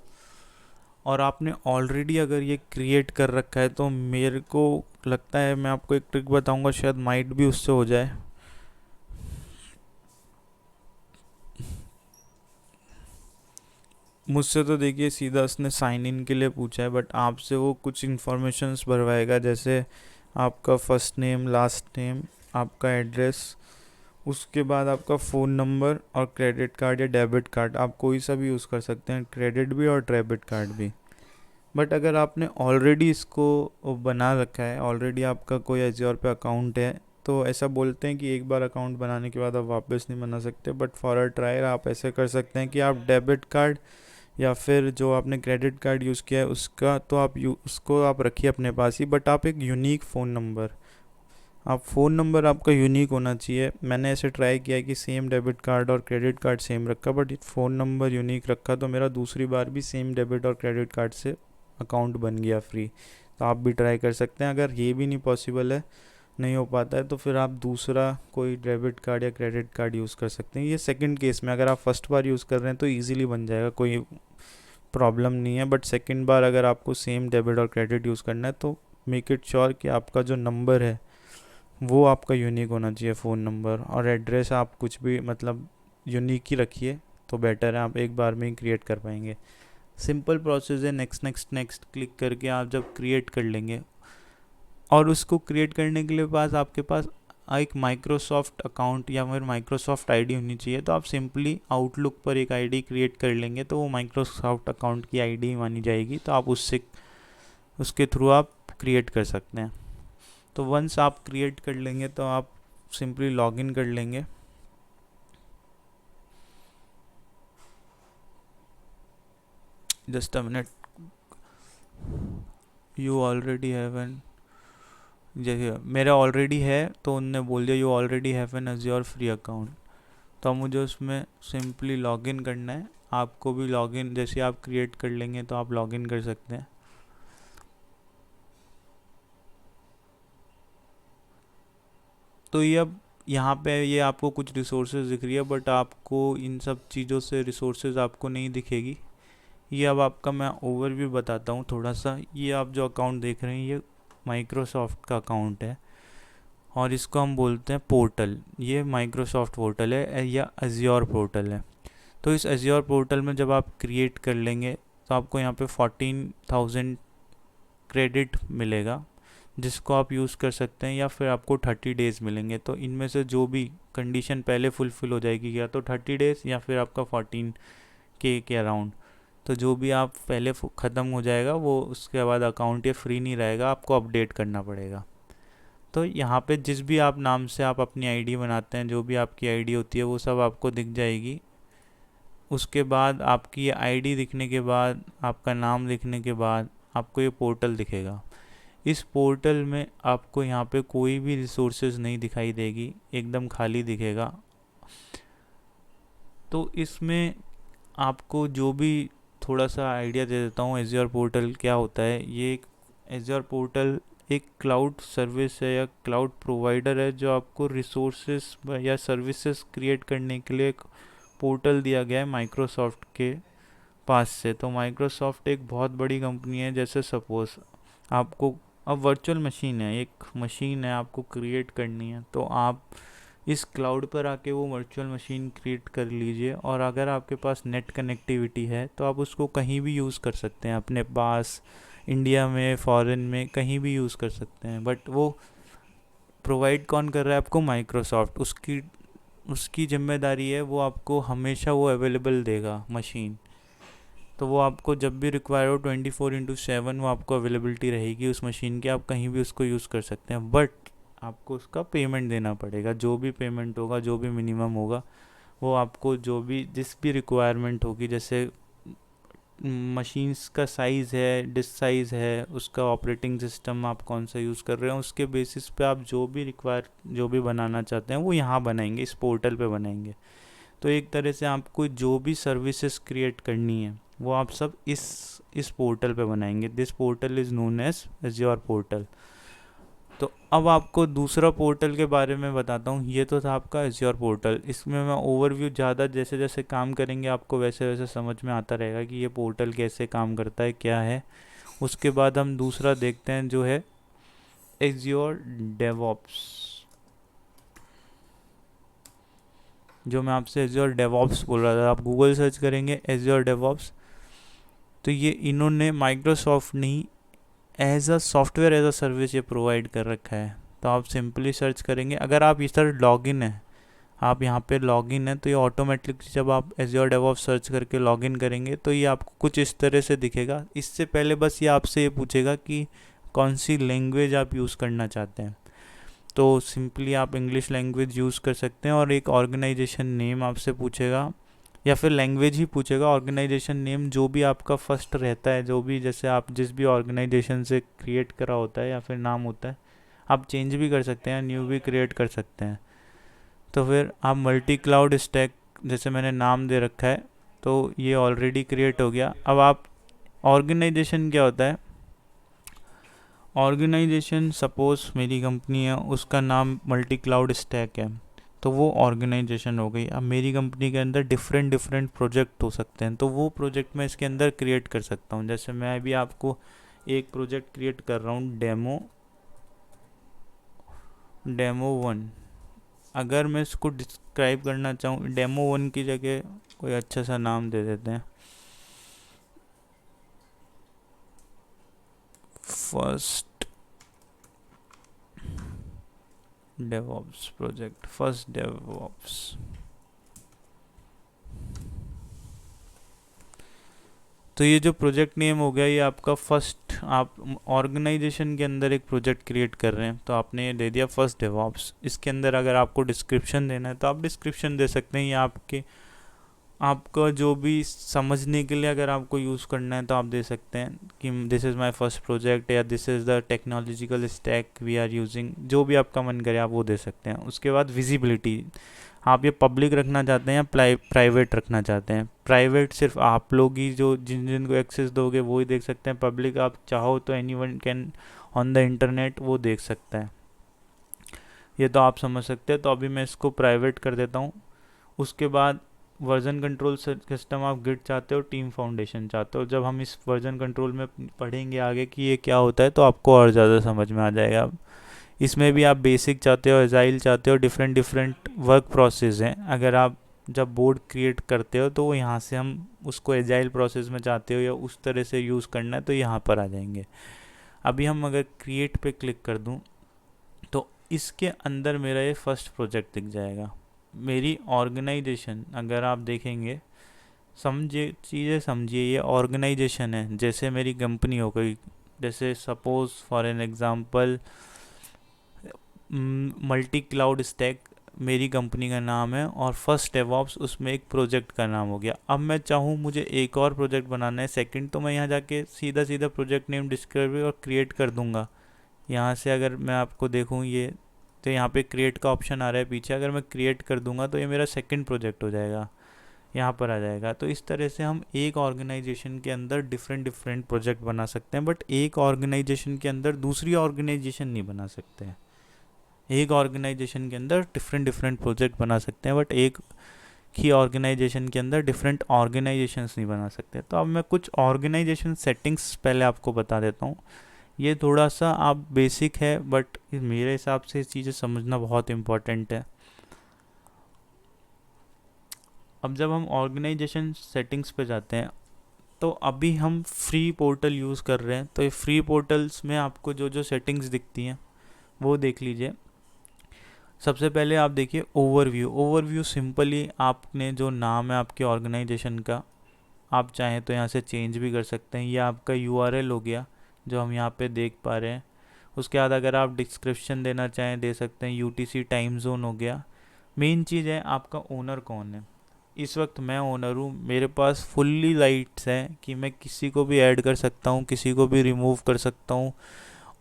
और आपने ऑलरेडी अगर ये क्रिएट कर रखा है तो मेरे को लगता है, मैं आपको एक ट्रिक बताऊँगा, शायद माइट भी उससे हो जाए। मुझसे तो देखिए सीधा उसने साइन इन के लिए पूछा है, बट आपसे वो कुछ इन्फॉर्मेशंस भरवाएगा, जैसे आपका फर्स्ट नेम, लास्ट नेम, आपका एड्रेस, उसके बाद आपका फ़ोन नंबर और क्रेडिट कार्ड या डेबिट कार्ड, आप कोई सा भी यूज़ कर सकते हैं, क्रेडिट भी और डेबिट कार्ड भी। बट अगर आपने ऑलरेडी इसको बना रखा है, ऑलरेडी आपका कोई एज़्योर पे अकाउंट है, तो ऐसा बोलते हैं कि एक बार अकाउंट बनाने के बाद आप वापस नहीं बना सकते। बट फॉर अ ट्रायल आप ऐसे कर सकते हैं कि आप डेबिट कार्ड या फिर जो आपने क्रेडिट कार्ड यूज़ किया है उसका, तो आप उसको आप रखिए अपने पास ही, बट आप एक यूनिक फ़ोन नंबर, आप फ़ोन नंबर आपका यूनिक होना चाहिए। मैंने ऐसे ट्राई किया कि सेम डेबिट कार्ड और क्रेडिट कार्ड सेम रखा, बट फ़ोन नंबर यूनिक रखा तो मेरा दूसरी बार भी सेम डेबिट और क्रेडिट कार्ड से अकाउंट बन गया फ्री। तो आप भी ट्राई कर सकते हैं। अगर ये भी नहीं पॉसिबल है, नहीं हो पाता है, तो फिर आप दूसरा कोई डेबिट कार्ड या क्रेडिट कार्ड यूज़ कर सकते हैं। ये सेकंड केस में, अगर आप फर्स्ट बार यूज़ कर रहे हैं तो इजीली बन जाएगा, कोई प्रॉब्लम नहीं है। बट सेकंड बार अगर आपको सेम डेबिट और क्रेडिट यूज़ करना है तो मेक इट श्योर कि आपका जो नंबर है वो आपका यूनिक होना चाहिए, फ़ोन नंबर और एड्रेस आप कुछ भी मतलब यूनिक ही रखिए तो बेटर है, आप एक बार में ही क्रिएट कर पाएंगे। सिंपल प्रोसेस है। नेक्स्ट नेक्स्ट नेक्स्ट क्लिक करके आप जब क्रिएट कर लेंगे, और उसको क्रिएट करने के लिए आपके पास एक माइक्रोसॉफ्ट अकाउंट या फिर माइक्रोसॉफ्ट आईडी होनी चाहिए। तो आप सिंपली आउटलुक पर एक आईडी क्रिएट कर लेंगे तो वो माइक्रोसॉफ्ट अकाउंट की आईडी मानी जाएगी, तो आप उसके थ्रू आप क्रिएट कर सकते हैं। तो वंस आप क्रिएट कर लेंगे तो आप सिंपली लॉगिन कर लेंगे। Just a minute, you already have an, जैसे मेरा ऑलरेडी है तो उनने बोल दिया you already have an Azure free account. तो अब मुझे उसमें सिंपली लॉगिन करना है। आपको भी लॉगिन जैसे आप क्रिएट कर लेंगे तो आप लॉगिन कर सकते हैं। तो ये अब यहाँ पे ये आपको कुछ रिसोर्सेज दिख रही है, बट आपको इन सब चीज़ों से रिसोर्सेज आपको नहीं दिखेगी। ये अब आपका मैं ओवरव्यू बताता हूँ थोड़ा सा। ये आप जो अकाउंट देख रहे हैं ये माइक्रोसॉफ्ट का अकाउंट है, और इसको हम बोलते हैं पोर्टल। ये माइक्रोसॉफ्ट पोर्टल है या अज्योर पोर्टल है। तो इस अज्योर पोर्टल में जब आप क्रिएट कर लेंगे तो आपको यहाँ पे 14,000 क्रेडिट मिलेगा, जिसको आप यूज़ कर सकते हैं, या फिर आपको 30 डेज़ मिलेंगे। तो इनमें से जो भी कंडीशन पहले फुलफ़िल हो जाएगी, या तो 30 डेज़ या फिर आपका 14K के अराउंड। तो जो भी आप पहले ख़त्म हो जाएगा वो उसके बाद अकाउंट ये फ्री नहीं रहेगा, आपको अपडेट करना पड़ेगा। तो यहाँ पे जिस भी आप नाम से आप अपनी आईडी बनाते हैं, जो भी आपकी आईडी होती है वो सब आपको दिख जाएगी। उसके बाद आपकी आईडी दिखने के बाद, आपका नाम दिखने के बाद आपको ये पोर्टल दिखेगा। इस पोर्टल में आपको यहाँ पे कोई भी रिसोर्सेज नहीं दिखाई देगी, एकदम खाली दिखेगा। तो इसमें आपको जो भी थोड़ा सा आइडिया दे देता हूँ एज्योर पोर्टल क्या होता है। ये एक एज्योर पोर्टल एक क्लाउड सर्विस है या क्लाउड प्रोवाइडर है जो आपको रिसोर्सेस या सर्विसेज क्रिएट करने के लिए एक पोर्टल दिया गया है माइक्रोसॉफ्ट के पास से। तो माइक्रोसॉफ्ट एक बहुत बड़ी कंपनी है। जैसे सपोज आपको अब वर्चुअल मशीन है, एक मशीन है आपको क्रिएट करनी है, तो आप इस क्लाउड पर आके वो वर्चुअल मशीन क्रिएट कर लीजिए। और अगर आपके पास नेट कनेक्टिविटी है तो आप उसको कहीं भी यूज़ कर सकते हैं, अपने पास, इंडिया में, फॉरेन में, कहीं भी यूज़ कर सकते हैं। बट वो प्रोवाइड कौन कर रहा है आपको? माइक्रोसॉफ्ट। उसकी उसकी जिम्मेदारी है, वो आपको हमेशा वो अवेलेबल देगा मशीन। तो वो आपको जब भी रिक्वायर हो 24/7 वो आपको अवेलेबिलिटी रहेगी उस मशीन की, आप कहीं भी उसको यूज़ कर सकते हैं। बट आपको उसका पेमेंट देना पड़ेगा। जो भी पेमेंट होगा, जो भी मिनिमम होगा, वो आपको जो भी जिस भी रिक्वायरमेंट होगी, जैसे मशीन्स का साइज़ है, डिस्क साइज़ है, उसका ऑपरेटिंग सिस्टम आप कौन सा यूज़ कर रहे हैं, उसके बेसिस पे आप जो भी बनाना चाहते हैं वो यहाँ बनाएंगे, इस पोर्टल पे बनाएंगे। तो एक तरह से आपको जो भी सर्विसेज क्रिएट करनी है वो आप सब इस पोर्टल पे बनाएंगे। This portal is known as Azure portal. तो अब आपको दूसरा पोर्टल के बारे में बताता हूँ। ये तो था आपका एज्योर पोर्टल। इसमें मैं ओवरव्यू ज़्यादा, जैसे जैसे काम करेंगे आपको वैसे वैसे समझ में आता रहेगा कि ये पोर्टल कैसे काम करता है, क्या है। उसके बाद हम दूसरा देखते हैं जो है एज्योर डेवऑप्स। जो मैं आपसे एज्योर डेवऑप्स बोल रहा था, आप गूगल सर्च करेंगे एज्योर डेवऑप्स, तो ये इन्होंने माइक्रोसॉफ्ट नहीं, as a software as a service ये प्रोवाइड कर रखा है। तो आप सिंपली सर्च करेंगे, अगर आप इधर लॉगिन है, आप यहाँ पे लॉगिन है, तो ये ऑटोमेटिकली जब आप एज्योर डेवऑप्स सर्च करके लॉगिन करेंगे तो ये आपको कुछ इस तरह से दिखेगा। इससे पहले बस ये आपसे ये पूछेगा कि कौन सी लैंग्वेज आप यूज़ करना चाहते हैं। तो सिंपली आप इंग्लिश लैंग्वेज यूज़ कर सकते हैं। और एक ऑर्गेनाइजेशन नेम आपसे पूछेगा, या फिर लैंग्वेज ही पूछेगा। ऑर्गेनाइजेशन नेम जो भी आपका फर्स्ट रहता है, जो भी जैसे आप जिस भी ऑर्गेनाइजेशन से क्रिएट करा होता है या फिर नाम होता है, आप चेंज भी कर सकते हैं, न्यू भी क्रिएट कर सकते हैं। तो फिर आप मल्टी क्लाउड स्टैक, जैसे मैंने नाम दे रखा है, तो ये ऑलरेडी क्रिएट हो गया। अब आप ऑर्गेनाइजेशन क्या होता है? ऑर्गेनाइजेशन, सपोज मेरी कंपनी है, उसका नाम मल्टी क्लाउड स्टैक है, तो वो ऑर्गेनाइजेशन हो गई। अब मेरी कंपनी के अंदर डिफरेंट डिफरेंट प्रोजेक्ट हो सकते हैं, तो वो प्रोजेक्ट मैं इसके अंदर क्रिएट कर सकता हूँ। जैसे मैं अभी आपको एक प्रोजेक्ट क्रिएट कर रहा हूँ, डेमो 1। अगर मैं इसको डिस्क्राइब करना चाहूँ, डेमो 1 की जगह कोई अच्छा सा नाम दे देते हैं, first DevOps project, first DevOps. तो ये जो प्रोजेक्ट नेम हो गया, ये आपका फर्स्ट, आप ऑर्गेनाइजेशन के अंदर एक प्रोजेक्ट क्रिएट कर रहे हैं, तो आपने ये दे दिया फर्स्ट डेवऑप्स। इसके अंदर अगर आपको डिस्क्रिप्शन देना है तो आप डिस्क्रिप्शन दे सकते हैं, या आपका जो भी समझने के लिए अगर आपको यूज़ करना है तो आप दे सकते हैं कि this is my first project, या this is the technological stack we are using, जो भी आपका मन करे आप वो दे सकते हैं। उसके बाद विजिबिलिटी, आप ये पब्लिक रखना चाहते हैं या प्राइवेट रखना चाहते हैं। प्राइवेट सिर्फ आप लोग ही, जो जिन जिन को एक्सेस दोगे वो ही देख सकते हैं। पब्लिक आप चाहो तो anyone can on the internet वो देख सकता है। ये तो आप समझ सकते हैं। तो अभी मैं इसको प्राइवेट कर देता हूँ। उसके बाद वर्जन कंट्रोल सिस्टम, आप गिट चाहते हो, टीम फाउंडेशन चाहते हो। जब हम इस वर्जन कंट्रोल में पढ़ेंगे आगे कि ये क्या होता है तो आपको और ज़्यादा समझ में आ जाएगा। इसमें भी आप बेसिक चाहते हो, एजाइल चाहते हो, डिफरेंट डिफरेंट वर्क प्रोसेस हैं। अगर आप जब बोर्ड क्रिएट करते हो तो यहाँ से हम उसको एजाइल प्रोसेस में चाहते हो या उस तरह से यूज़ करना है तो यहाँ पर आ जाएंगे। अभी हम अगर क्रिएट पे क्लिक कर दूँ तो इसके अंदर मेरा ये फर्स्ट प्रोजेक्ट दिख जाएगा। मेरी ऑर्गेनाइजेशन अगर आप देखेंगे, समझिए चीज़ें समझिए, ये ऑर्गेनाइजेशन है। जैसे मेरी कंपनी हो गई, जैसे suppose for an example multi cloud stack मेरी कंपनी का नाम है और फर्स्ट डेवॉप्स उसमें एक प्रोजेक्ट का नाम हो गया। अब मैं चाहूँ मुझे एक और प्रोजेक्ट बनाना है सेकंड, तो मैं यहाँ जाके सीधा सीधा प्रोजेक्ट नेम डिस्कवरी और क्रिएट कर दूंगा। यहाँ से अगर मैं आपको देखूँ ये, तो यहाँ पे क्रिएट का ऑप्शन आ रहा है पीछे, अगर मैं क्रिएट कर दूंगा तो ये मेरा सेकंड प्रोजेक्ट हो जाएगा, यहाँ पर आ जाएगा। तो इस तरह से हम एक ऑर्गेनाइजेशन के अंदर डिफरेंट डिफरेंट प्रोजेक्ट बना सकते हैं, बट एक ऑर्गेनाइजेशन के अंदर दूसरी ऑर्गेनाइजेशन नहीं बना सकते हैं। एक ऑर्गेनाइजेशन के अंदर डिफरेंट डिफरेंट प्रोजेक्ट बना सकते हैं, बट एक ही ऑर्गेनाइजेशन के अंदर डिफरेंट ऑर्गेनाइजेशंस नहीं बना सकते। तो अब मैं कुछ ऑर्गेनाइजेशन सेटिंग्स पहले आपको बता देता हूँ। ये थोड़ा सा आप बेसिक है, बट मेरे हिसाब से चीज़ें समझना बहुत इम्पोर्टेंट है। अब जब हम ऑर्गेनाइजेशन सेटिंग्स पे जाते हैं तो अभी हम फ्री पोर्टल यूज़ कर रहे हैं, तो ये फ्री पोर्टल्स में आपको जो जो सेटिंग्स दिखती हैं वो देख लीजिए। सबसे पहले आप देखिए ओवरव्यू। ओवरव्यू सिंपली आपने जो नाम है आपके ऑर्गेनाइजेशन का, आप चाहें तो यहाँ से चेंज भी कर सकते हैं। ये आपका यूआरएल हो गया जो हम यहाँ पे देख पा रहे हैं। उसके बाद अगर आप डिस्क्रिप्शन देना चाहें दे सकते हैं। यूटीसी टाइम जोन हो गया। मेन चीज़ है आपका ओनर कौन है। इस वक्त मैं ओनर हूँ, मेरे पास फुल्ली राइट्स हैं कि मैं किसी को भी ऐड कर सकता हूँ, किसी को भी रिमूव कर सकता हूँ।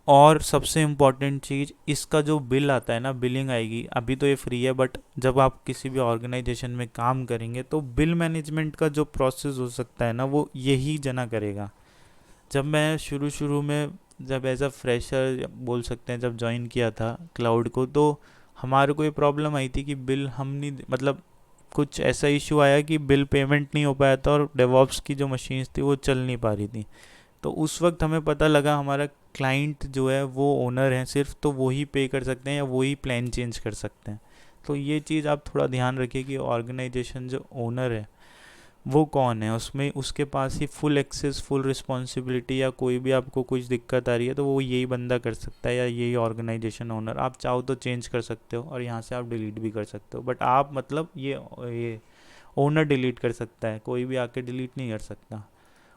और सबसे इम्पॉर्टेंट चीज़, इसका जो बिल आता है ना, बिलिंग आएगी। अभी तो ये फ्री है, बट जब आप किसी भी ऑर्गेनाइजेशन में काम करेंगे तो बिल मैनेजमेंट का जो प्रोसेस हो सकता है ना, वो यही जना करेगा। जब मैं शुरू शुरू में जब एज अ फ्रेशर बोल सकते हैं जब ज्वाइन किया था क्लाउड को, तो हमारे को ये प्रॉब्लम आई थी कि बिल हम नहीं, मतलब कुछ ऐसा इशू आया कि बिल पेमेंट नहीं हो पाया था और डेवॉप्स की जो मशीन्स थी वो चल नहीं पा रही थी। तो उस वक्त हमें पता लगा हमारा क्लाइंट जो है वो ओनर है सिर्फ, तो वो ही पे कर सकते हैं या वो ही प्लान चेंज कर सकते हैं। तो ये चीज़ आप थोड़ा ध्यान रखिए कि ऑर्गेनाइजेशन जो ओनर है वो कौन है, उसमें उसके पास ही फुल एक्सेस, फुल रिस्पॉन्सिबिलिटी, या कोई भी आपको कुछ दिक्कत आ रही है तो वो यही बंदा कर सकता है या यही ऑर्गेनाइजेशन ओनर। आप चाहो तो चेंज कर सकते हो और यहाँ से आप डिलीट भी कर सकते हो, बट आप मतलब ये ओनर डिलीट कर सकता है, कोई भी आके डिलीट नहीं कर सकता।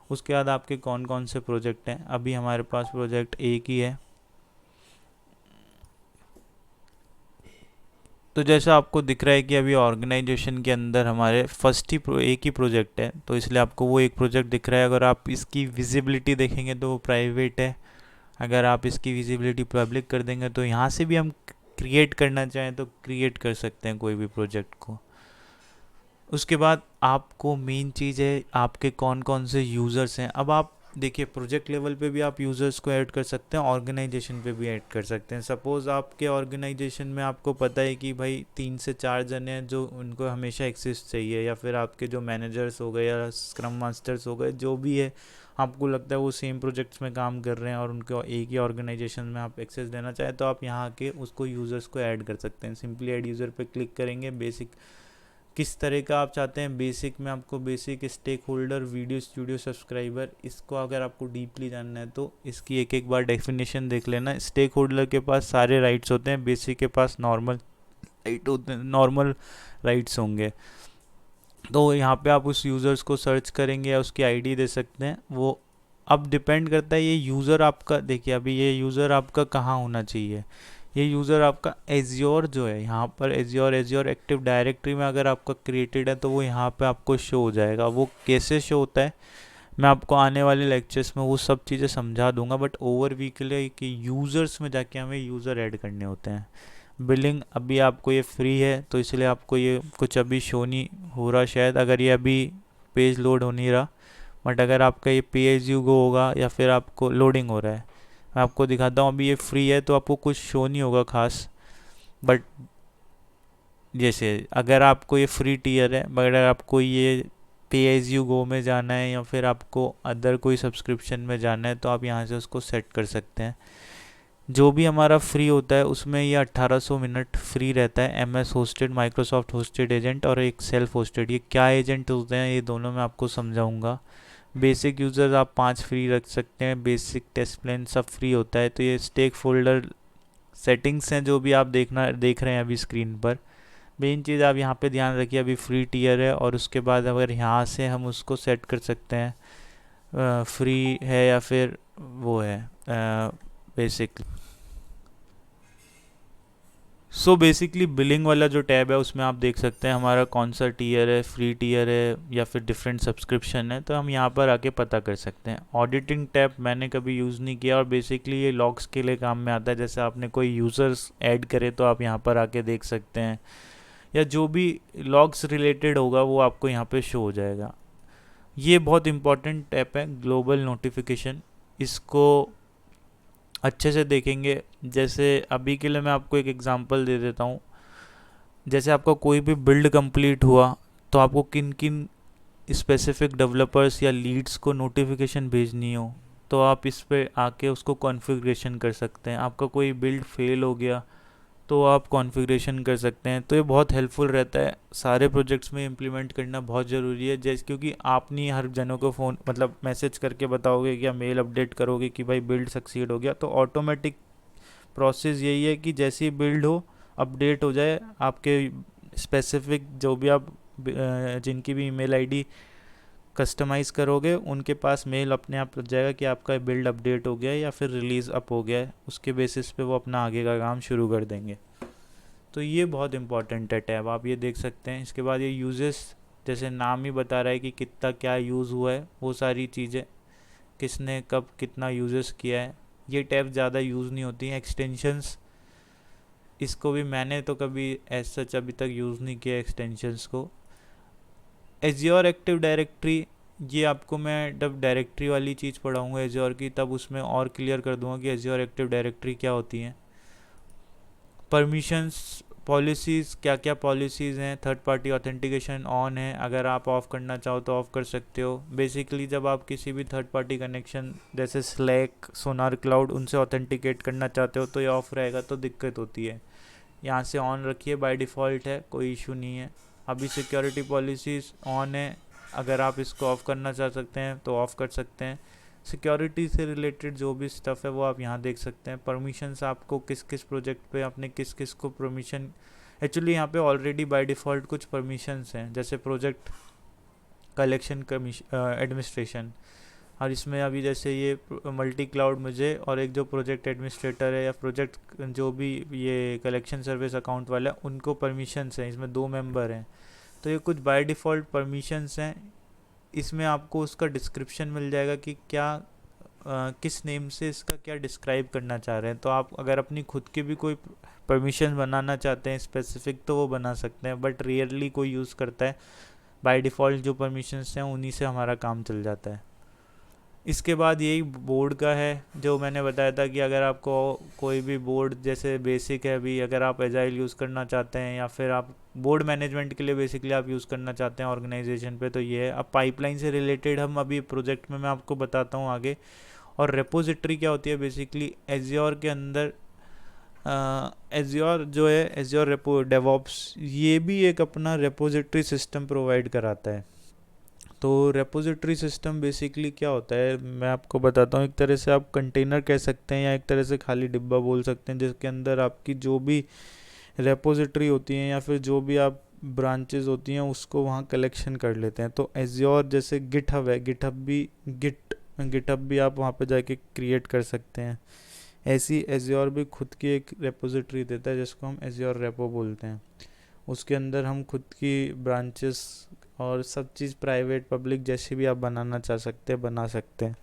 उसके बाद आपके कौन कौन से प्रोजेक्ट हैं। अभी हमारे पास प्रोजेक्ट एक ही है। तो जैसा आपको दिख रहा है कि अभी ऑर्गेनाइजेशन के अंदर हमारे फर्स्ट ही एक ही प्रोजेक्ट है, तो इसलिए आपको वो एक प्रोजेक्ट दिख रहा है। अगर आप इसकी विजिबिलिटी देखेंगे तो वो प्राइवेट है। अगर आप इसकी विजिबिलिटी पब्लिक कर देंगे तो यहाँ से भी हम क्रिएट करना चाहें तो क्रिएट कर सकते हैं कोई भी प्रोजेक्ट को। उसके बाद आपको मेन चीज़ है आपके कौन कौन से यूज़र्स हैं। अब आप देखिए प्रोजेक्ट लेवल पे भी आप यूज़र्स को ऐड कर सकते हैं, ऑर्गेनाइजेशन पे भी ऐड कर सकते हैं। सपोज़ आपके ऑर्गेनाइजेशन में आपको पता है कि भाई 3 से 4 जन हैं जो उनको हमेशा एक्सेस चाहिए, या फिर आपके जो मैनेजर्स हो गए या स्क्रम मास्टर्स हो गए, जो भी है आपको लगता है वो सेम प्रोजेक्ट्स में काम कर रहे हैं और उनको एक ही ऑर्गेनाइजेशन में आप एक्सेस देना चाहें, तो आप यहाँ के उसको यूज़र्स को ऐड कर सकते हैं। सिंपली ऐड यूज़र पे क्लिक करेंगे। बेसिक किस तरह का आप चाहते हैं, बेसिक में आपको basic, stakeholder, video studio, subscriber. इसको अगर आपको डीपली जानना है तो इसकी एक एक बार डेफिनेशन देख लेना। स्टेक होल्डर के पास सारे राइट्स होते हैं, बेसिक के पास नॉर्मल राइट होते हैं, नॉर्मल राइट्स होंगे। तो यहाँ पे आप उस यूज़र्स को सर्च करेंगे या उसकी आईडी दे सकते हैं। वो अब डिपेंड करता है ये यूज़र आपका, देखिए अभी ये यूज़र आपका कहाँ होना चाहिए। ये यूज़र आपका एज्योर जो है, यहाँ पर एज्योर एक्टिव डायरेक्टरी में अगर आपका क्रिएटेड है तो वो यहाँ पे आपको शो हो जाएगा। वो कैसे शो होता है मैं आपको आने वाले लेक्चर्स में वो सब चीज़ें समझा दूंगा, बट ओवरव्यू के लिए कि यूज़र्स में जाके हमें यूज़र ऐड करने होते हैं। बिलिंग अभी आपको ये फ्री है तो इसलिए आपको ये कुछ अभी शो नहीं हो रहा शायद, अगर ये अभी पेज लोड हो नहीं रहा। बट अगर आपका ये पे एज यू गो होगा या फिर आपको लोडिंग हो रहा है, मैं आपको दिखाता हूँ। अभी ये फ्री है तो आपको कुछ शो नहीं होगा खास, बट जैसे अगर आपको ये फ्री टीयर है, मगर अगर आपको ये पे एज यू गो में जाना है या फिर आपको अदर कोई सब्सक्रिप्शन में जाना है तो आप यहाँ से उसको सेट कर सकते हैं। जो भी हमारा फ्री होता है उसमें ये 1800 मिनट फ्री रहता है, MS hosted, Microsoft hosted agent और एक सेल्फ होस्टेड। ये क्या एजेंट होते हैं ये दोनों मैं आपको समझाऊंगा। बेसिक यूज़र्स आप 5 फ्री रख सकते हैं, बेसिक टेस्ट प्लान सब फ्री होता है। तो ये स्टेक फोल्डर सेटिंग्स हैं जो भी आप देख रहे हैं अभी स्क्रीन पर। मेन चीज़ आप यहाँ पे ध्यान रखिए, अभी फ्री टियर है और उसके बाद अगर यहाँ से हम उसको सेट कर सकते हैं फ्री है या फिर वो है बेसिक। सो बेसिकली बिलिंग वाला जो टैब है उसमें आप देख सकते हैं हमारा कौन सा टीयर है, फ्री टीयर है या फिर डिफरेंट सब्सक्रिप्शन है, तो हम यहाँ पर आके पता कर सकते हैं। ऑडिटिंग टैब मैंने कभी यूज़ नहीं किया और बेसिकली ये लॉग्स के लिए काम में आता है। जैसे आपने कोई यूज़र्स ऐड करे तो आप यहाँ पर आके देख सकते हैं, या जो भी लॉग्स रिलेटेड होगा वो आपको यहाँ पे शो हो जाएगा। ये बहुत इंपॉर्टेंट ऐप है ग्लोबल नोटिफिकेशन, इसको अच्छे से देखेंगे। जैसे अभी के लिए मैं आपको एक एग्जांपल दे देता हूँ। जैसे आपका कोई भी बिल्ड कंप्लीट हुआ तो आपको किन किन स्पेसिफिक डेवलपर्स या लीड्स को नोटिफिकेशन भेजनी हो तो आप इस पे आके उसको कॉन्फ़िगरेशन कर सकते हैं। आपका कोई बिल्ड फेल हो गया तो आप कॉन्फ़िगरेशन कर सकते हैं। तो ये बहुत हेल्पफुल रहता है, सारे प्रोजेक्ट्स में इम्प्लीमेंट करना बहुत ज़रूरी है। जैसे क्योंकि आप नहीं हर जनों को फ़ोन मतलब मैसेज करके बताओगे या मेल अपडेट करोगे कि भाई बिल्ड सक्सीड हो गया, तो ऑटोमेटिक प्रोसेस यही है कि जैसे ही बिल्ड हो अपडेट हो जाए आपके स्पेसिफिक जो भी आप जिनकी भी ईमेल आईडी कस्टमाइज़ करोगे उनके पास मेल अपने आप लग जाएगा कि आपका बिल्ड अपडेट हो गया है या फिर रिलीज़ अप हो गया है। उसके बेसिस पे वो अपना आगे का काम शुरू कर देंगे। तो ये बहुत इंपॉर्टेंट है टैब, आप ये देख सकते हैं। इसके बाद ये यूजेस, जैसे नाम ही बता रहा है कि कितना क्या यूज़ हुआ है, वो सारी चीज़ें किसने कब कितना यूजेस किया है। ये टैब ज़्यादा यूज़ नहीं होती हैं। एक्सटेंशंस, इसको भी मैंने तो कभी एज सच अभी तक यूज़ नहीं किया एक्सटेंशंस को। एज्योर एक्टिव डायरेक्टरी, ये आपको मैं जब डायरेक्टरी वाली चीज़ पढ़ाऊँगा एज्योर की तब उसमें और क्लियर कर दूंगा कि एज्योर एक्टिव डायरेक्टरी क्या होती हैं। परमिशंस, पॉलिसीज़, क्या क्या पॉलिसीज़ हैं। थर्ड पार्टी ऑथेंटिकेशन ऑन है, अगर आप ऑफ़ करना चाहो तो ऑफ़ कर सकते हो। बेसिकली जब आप किसी भी थर्ड पार्टी कनेक्शन जैसे स्लैक, सोनार क्लाउड उनसे ऑथेंटिकेट करना चाहते हो तो ये ऑफ़ रहेगा तो दिक्कत होती है। यहाँ से ऑन रखिए, बाय डिफ़ॉल्ट है, कोई इशू नहीं है। अभी सिक्योरिटी पॉलिसीज़ ऑन है, अगर आप इसको ऑफ़ करना चाह सकते हैं तो ऑफ़ कर सकते हैं। सिक्योरिटी से रिलेटेड जो भी स्टफ़ है वो आप यहाँ देख सकते हैं। परमिशंस आपको किस किस प्रोजेक्ट पे आपने किस किस को परमिशन, एक्चुअली यहाँ पे ऑलरेडी बाय डिफ़ॉल्ट कुछ परमिशंस हैं जैसे प्रोजेक्ट कलेक्शन एडमिनिस्ट्रेशन, और इसमें अभी जैसे ये मल्टी क्लाउड मुझे और एक जो प्रोजेक्ट एडमिनिस्ट्रेटर है या प्रोजेक्ट जो भी ये कलेक्शन सर्विस अकाउंट वाला है उनको परमिशंस हैं, इसमें 2 मेंबर हैं। तो ये कुछ बाय डिफ़ॉल्ट परमिशंस हैं। इसमें आपको उसका डिस्क्रिप्शन मिल जाएगा कि क्या किस नेम से इसका क्या डिस्क्राइब करना चाह रहे हैं। तो आप अगर अपनी खुद की भी कोई परमिशन बनाना चाहते हैं स्पेसिफिक तो वो बना सकते हैं, बट रियरली कोई यूज़ करता है। बाय डिफ़ॉल्ट जो परमिशंस हैं उन्हीं से हमारा काम चल जाता है। इसके बाद यही बोर्ड का है जो मैंने बताया था कि अगर आपको कोई भी बोर्ड जैसे बेसिक है, अभी अगर आप एजाइल यूज़ करना चाहते हैं या फिर आप बोर्ड मैनेजमेंट के लिए बेसिकली आप यूज़ करना चाहते हैं ऑर्गेनाइजेशन पे, तो ये है। अब पाइपलाइन से रिलेटेड हम अभी प्रोजेक्ट में मैं आपको बताता हूँ आगे। और रेपोजिटरी क्या होती है बेसिकली एज्योर के अंदर, एज्योर जो है एज्योर रेपो डेवॉप्स, ये भी एक अपना रेपोजिटरी सिस्टम प्रोवाइड कराता है। तो रेपोजिटरी सिस्टम बेसिकली क्या होता है मैं आपको बताता हूँ। एक तरह से आप कंटेनर कह सकते हैं या एक तरह से खाली डिब्बा बोल सकते हैं जिसके अंदर आपकी जो भी रेपोजिटरी होती हैं या फिर जो भी आप ब्रांचेस होती हैं उसको वहाँ कलेक्शन कर लेते हैं। तो एज्योर जैसे गिटहब है, गिटहब भी आप वहाँ पे जाके क्रिएट कर सकते हैं। ऐसी एज्योर भी खुद की एक रेपोजिटरी देता है जिसको हम एज्योर रेपो बोलते हैं। उसके अंदर हम खुद की ब्रांचेस और सब चीज़ प्राइवेट पब्लिक जैसे भी आप बनाना चाह सकते हैं बना सकते हैं।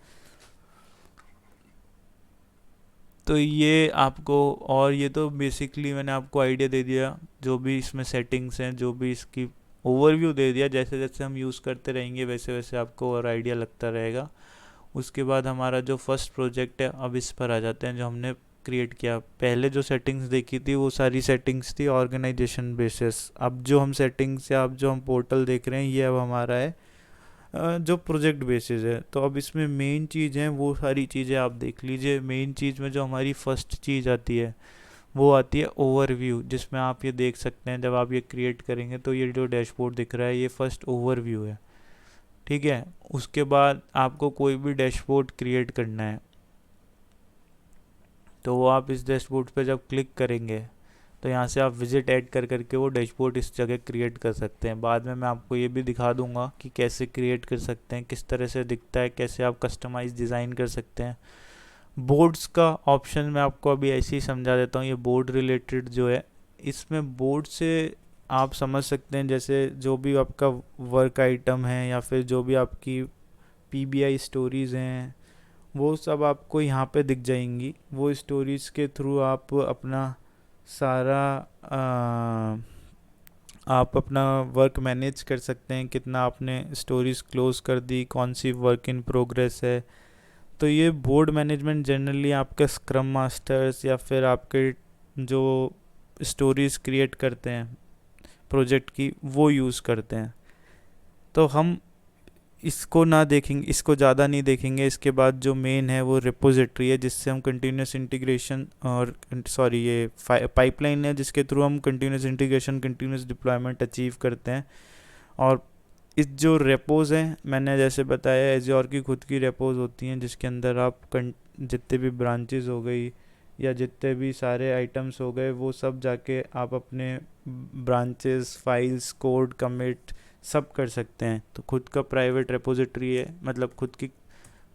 तो ये आपको, और ये तो बेसिकली मैंने आपको आइडिया दे दिया जो भी इसमें सेटिंग्स हैं, जो भी इसकी ओवरव्यू दे दिया। जैसे जैसे हम यूज़ करते रहेंगे वैसे वैसे आपको और आइडिया लगता रहेगा। उसके बाद हमारा जो फर्स्ट प्रोजेक्ट है, अब इस पर आ जाते हैं जो हमने क्रिएट किया। पहले जो सेटिंग्स देखी थी वो सारी सेटिंग्स थी ऑर्गेनाइजेशन बेसिस। अब जो हम सेटिंग्स या अब जो हम पोर्टल देख रहे हैं ये अब हमारा है जो प्रोजेक्ट बेसिस है। तो अब इसमें मेन चीज़ है वो सारी चीज़ें आप देख लीजिए। मेन चीज़ में जो हमारी फर्स्ट चीज़ आती है वो आती है ओवरव्यू, जिसमें आप ये देख सकते हैं जब आप ये क्रिएट करेंगे तो ये जो डैशबोर्ड दिख रहा है ये फर्स्ट ओवरव्यू है, ठीक है। उसके बाद आपको कोई भी डैशबोर्ड क्रिएट करना है तो वो आप इस डैशबोर्ड पे जब क्लिक करेंगे तो यहाँ से आप विजिट ऐड कर करके वो डैशबोर्ड इस जगह क्रिएट कर सकते हैं। बाद में मैं आपको ये भी दिखा दूंगा कि कैसे क्रिएट कर सकते हैं, किस तरह से दिखता है, कैसे आप कस्टमाइज डिज़ाइन कर सकते हैं। बोर्ड्स का ऑप्शन मैं आपको अभी ऐसे ही समझा देता हूँ। ये बोर्ड रिलेटेड जो है, इसमें बोर्ड से आप समझ सकते हैं जैसे जो भी आपका वर्क आइटम है या फिर जो भी आपकी पीबीआई स्टोरीज़ हैं वो सब आपको यहाँ पे दिख जाएंगी। वो स्टोरीज़ के थ्रू आप अपना वर्क मैनेज कर सकते हैं, कितना आपने स्टोरीज क्लोज कर दी, कौन सी वर्क इन प्रोग्रेस है। तो ये बोर्ड मैनेजमेंट जनरली आपके स्क्रम मास्टर्स या फिर आपके जो स्टोरीज क्रिएट करते हैं प्रोजेक्ट की वो यूज़ करते हैं। तो हम इसको ना देखेंगे, इसको ज़्यादा नहीं देखेंगे। इसके बाद जो मेन है वो रिपोजिटरी है जिससे हम कंटिन्यूस इंटीग्रेशन और ये पाइपलाइन है जिसके थ्रू हम continuous integration continuous deployment achieve करते हैं। और इस जो रेपोज हैं मैंने जैसे बताया एज्योर की खुद की रेपोज होती हैं जिसके अंदर आप जितने भी ब्रांचेस हो गई या जितने भी सारे आइटम्स हो गए वो सब जाके आप अपने ब्रांचेस फाइल्स कोड कमिट सब कर सकते हैं। तो खुद का प्राइवेट रेपोजिटरी है, मतलब खुद की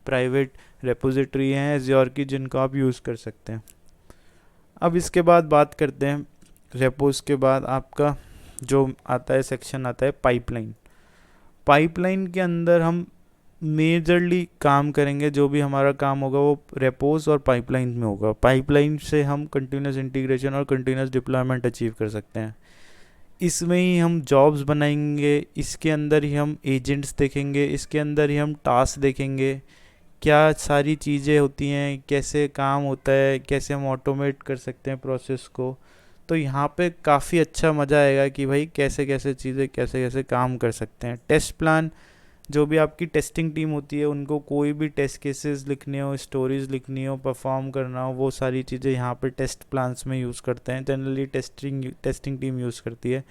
प्राइवेट रेपोजिटरी है एज्योर की जिनको आप यूज़ कर सकते हैं। अब इसके बाद बात करते हैं रेपोज के बाद आपका जो आता है सेक्शन आता है पाइपलाइन। पाइपलाइन के अंदर हम मेजरली काम करेंगे, जो भी हमारा काम होगा वो रेपोज और पाइपलाइन में होगा। पाइपलाइन से हम कंटिन्यूस इंटीग्रेशन और कंटिन्यूस डिप्लॉयमेंट अचीव कर सकते हैं। इसमें ही हम जॉब्स बनाएंगे, इसके अंदर ही हम एजेंट्स देखेंगे, इसके अंदर ही हम टास्क देखेंगे, क्या सारी चीज़ें होती हैं, कैसे काम होता है, कैसे हम ऑटोमेट कर सकते हैं प्रोसेस को। तो यहाँ पे काफ़ी अच्छा मज़ा आएगा कि भाई कैसे कैसे चीज़ें कैसे कैसे काम कर सकते हैं। टेस्ट प्लान, जो भी आपकी टेस्टिंग टीम होती है उनको कोई भी टेस्ट केसेस लिखने हो, स्टोरीज लिखनी हो, परफॉर्म करना हो, वो सारी चीज़ें यहाँ पे टेस्ट प्लान्स में यूज़ करते हैं। जनरली टेस्टिंग टीम यूज़ करती है।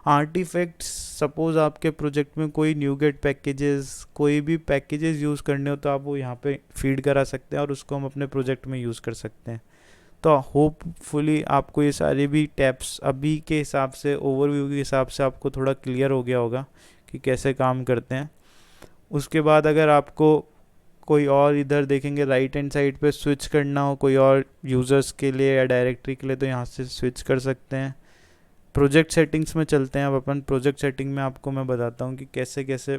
आर्टिफैक्ट्स, सपोज़ आपके प्रोजेक्ट में कोई न्यूगेट पैकेजेस, कोई भी पैकेजेस यूज़ करने हो तो आप वो यहाँ पे फीड करा सकते हैं और उसको हम अपने प्रोजेक्ट में यूज़ कर सकते हैं। तो होपफुली आपको ये सारे भी टैप्स अभी के हिसाब से, ओवरव्यू के हिसाब से आपको थोड़ा क्लियर हो गया होगा कि कैसे काम करते हैं। उसके बाद अगर आपको कोई और इधर देखेंगे राइट हैंड साइड पे स्विच करना हो कोई और यूज़र्स के लिए या डायरेक्टरी के लिए तो यहाँ से स्विच कर सकते हैं। प्रोजेक्ट सेटिंग्स में चलते हैं अब अपन। प्रोजेक्ट सेटिंग में आपको मैं बताता हूँ कि कैसे कैसे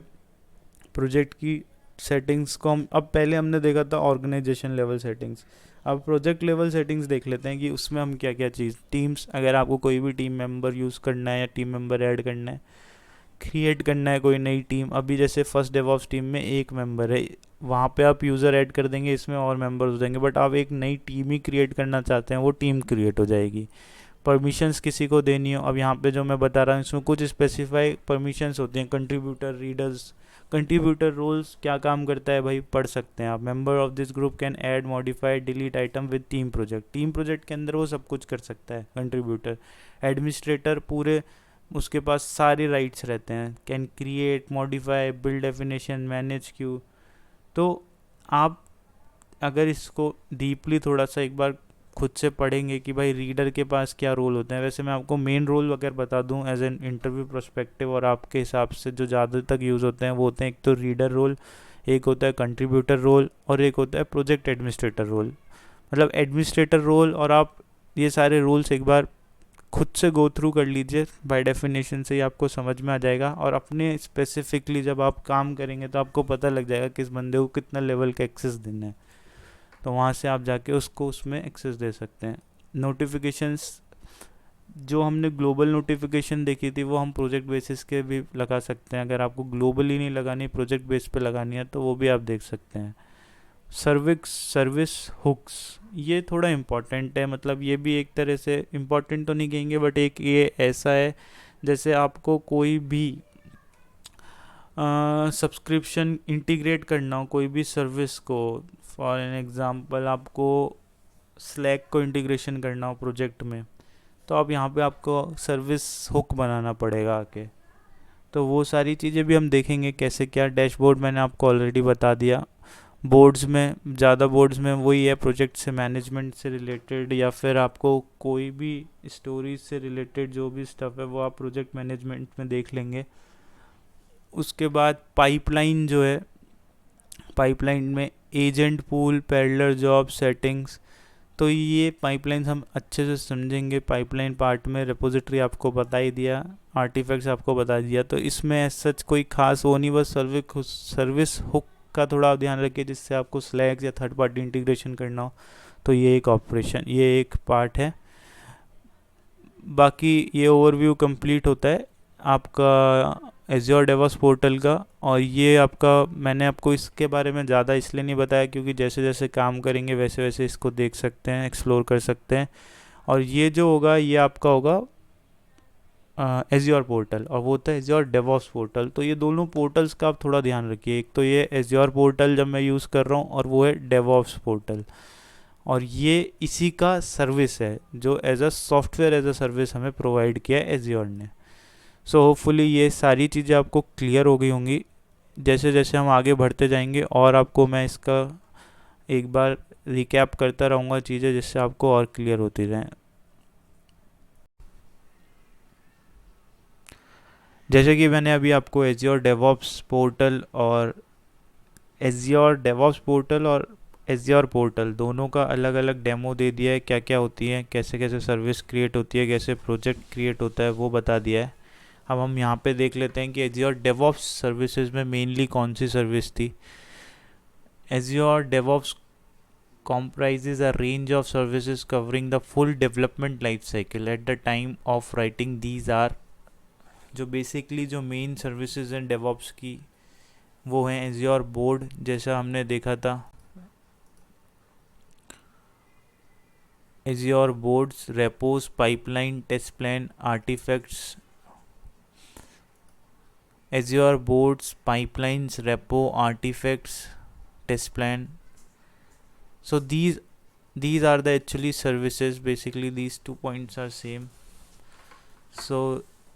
प्रोजेक्ट की सेटिंग्स को हम, अब पहले हमने देखा था ऑर्गेनाइजेशन लेवल सेटिंग्स, अब प्रोजेक्ट लेवल सेटिंग्स देख लेते हैं कि उसमें हम क्या क्या चीज़। टीम्स, अगर आपको कोई भी टीम मेंबर यूज़ करना है या टीम मेंबर ऐड करना है, क्रिएट करना है कोई नई टीम, अभी जैसे फर्स्ट डेवऑप्स टीम में एक मेंबर है, वहाँ पे आप यूज़र ऐड कर देंगे, इसमें और मेंबर्स हो जाएंगे। बट आप एक नई टीम ही क्रिएट करना चाहते हैं, वो टीम क्रिएट हो जाएगी। परमिशंस किसी को देनी हो, अब यहाँ पे जो मैं बता रहा हूँ इसमें कुछ स्पेसिफाई परमिशंस होती हैं। कंट्रीब्यूटर, रीडर्स, कंट्रीब्यूटर रोल्स क्या काम करता है भाई, पढ़ सकते हैं आप। Member of this group can add, modify, delete item with team project. Team project के अंदर वो सब कुछ कर सकता है कंट्रीब्यूटर। एडमिनिस्ट्रेटर, पूरे उसके पास सारे राइट्स रहते हैं, can create, modify, build definition, manage Q. तो आप अगर इसको डीपली थोड़ा सा एक बार खुद से पढ़ेंगे कि भाई रीडर के पास क्या रोल होते हैं। वैसे मैं आपको मेन रोल अगर बता दूं एज एन इंटरव्यू प्रोस्पेक्टिव और आपके हिसाब से जो ज़्यादा तक यूज़ होते हैं वो होते हैं, एक तो रीडर रोल, एक होता है कंट्रीब्यूटर रोल और एक होता है प्रोजेक्ट एडमिनिस्ट्रेटर रोल। मतलब एडमिनिस्ट्रेटर रोल, और आप ये सारे रोल्स एक बार खुद से गो थ्रू कर लीजिए, बाय डेफिनेशन से ही आपको समझ में आ जाएगा। और अपने स्पेसिफिकली जब आप काम करेंगे तो आपको पता लग जाएगा किस बंदे को कितना लेवल का एक्सेस देना है, तो वहाँ से आप जाके उसको उसमें एक्सेस दे सकते हैं। नोटिफिकेशंस, जो हमने ग्लोबल नोटिफिकेशन देखी थी वो हम प्रोजेक्ट बेसिस के भी लगा सकते हैं। अगर आपको ग्लोबली नहीं लगानी, प्रोजेक्ट बेस पे लगानी है तो वो भी आप देख सकते हैं। सर्विस हुक्स, ये थोड़ा इम्पॉर्टेंट है, मतलब ये भी एक तरह से इम्पॉर्टेंट तो नहीं कहेंगे बट एक ये ऐसा है जैसे आपको कोई भी सब्सक्रिप्शन इंटीग्रेट करना हो कोई भी सर्विस को, फॉर एन एग्जांपल आपको स्लैक को इंटीग्रेशन करना हो प्रोजेक्ट में, तो अब यहाँ पे आपको सर्विस हुक बनाना पड़ेगा आके। तो वो सारी चीज़ें भी हम देखेंगे कैसे क्या। डैशबोर्ड मैंने आपको ऑलरेडी बता दिया। बोर्ड्स में, ज़्यादा बोर्ड्स में वही है, प्रोजेक्ट से मैनेजमेंट से रिलेटेड या फिर आपको कोई भी स्टोरीज से रिलेटेड जो भी स्टफ़ है वो आप प्रोजेक्ट मैनेजमेंट में देख लेंगे। उसके बाद पाइपलाइन जो है, पाइपलाइन में agent pool, parallel job settings, तो ये पाइपलाइंस हम अच्छे से समझेंगे। पाइपलाइन पार्ट में रिपोजिटरी आपको बता ही दिया, आर्टिफैक्ट्स आपको बता दिया, तो इसमें सच कोई खास वो नहीं, बस सर्विस हुक का थोड़ा ध्यान रखिए जिससे आपको स्लैग्स या थर्ड पार्टी इंटीग्रेशन करना हो, तो ये एक ऑपरेशन, ये एक पार्ट है। बाकी ये ओवरव्यू कंप्लीट होता है आपका एज्योर डेवॉप्स पोर्टल का। और ये आपका, मैंने आपको इसके बारे में ज़्यादा इसलिए नहीं बताया क्योंकि जैसे जैसे काम करेंगे वैसे वैसे इसको देख सकते हैं, एक्सप्लोर कर सकते हैं। और ये जो होगा ये आपका होगा एज्योर पोर्टल, और वो होता है एज्योर डेवॉप्स पोर्टल। तो ये दोनों पोर्टल्स का आप थोड़ा ध्यान रखिए, एक तो ये एज्योर पोर्टल जब मैं यूज़ कर रहा हूँ और वो है डेवॉप्स पोर्टल, और ये इसी का सर्विस है जो as a software as a service हमें प्रोवाइड किया है एज्योर ने। सो होपफुली ये सारी चीज़ें आपको क्लियर हो गई होंगी। जैसे जैसे हम आगे बढ़ते जाएंगे और आपको मैं इसका एक बार रिकैप करता रहूँगा चीज़ें जिससे आपको और क्लियर होती रहें। जैसे कि मैंने अभी आपको एज्योर डेवॉप्स पोर्टल और एज्योर पोर्टल दोनों का अलग अलग डेमो दे दिया है, क्या क्या होती है, कैसे कैसे सर्विस क्रिएट होती है, कैसे प्रोजेक्ट क्रिएट होता है, वो बता दिया है। अब हम यहाँ पे देख लेते हैं कि एज्योर डेवॉप्स सर्विसेज में मेनली कौन सी सर्विस थी। Azure DevOps comprises a range of services covering the full development life cycle at the time of writing. These are जो बेसिकली जो मेन सर्विसेज हैं डेवॉप्स की वो हैं एज्योर बोर्ड, जैसा हमने देखा था, Azure boards, repos, pipeline, test plan, artifacts, Azure boards, pipelines, repo, artifacts, test plan. So these are the actually services. Basically these 2 points are same. So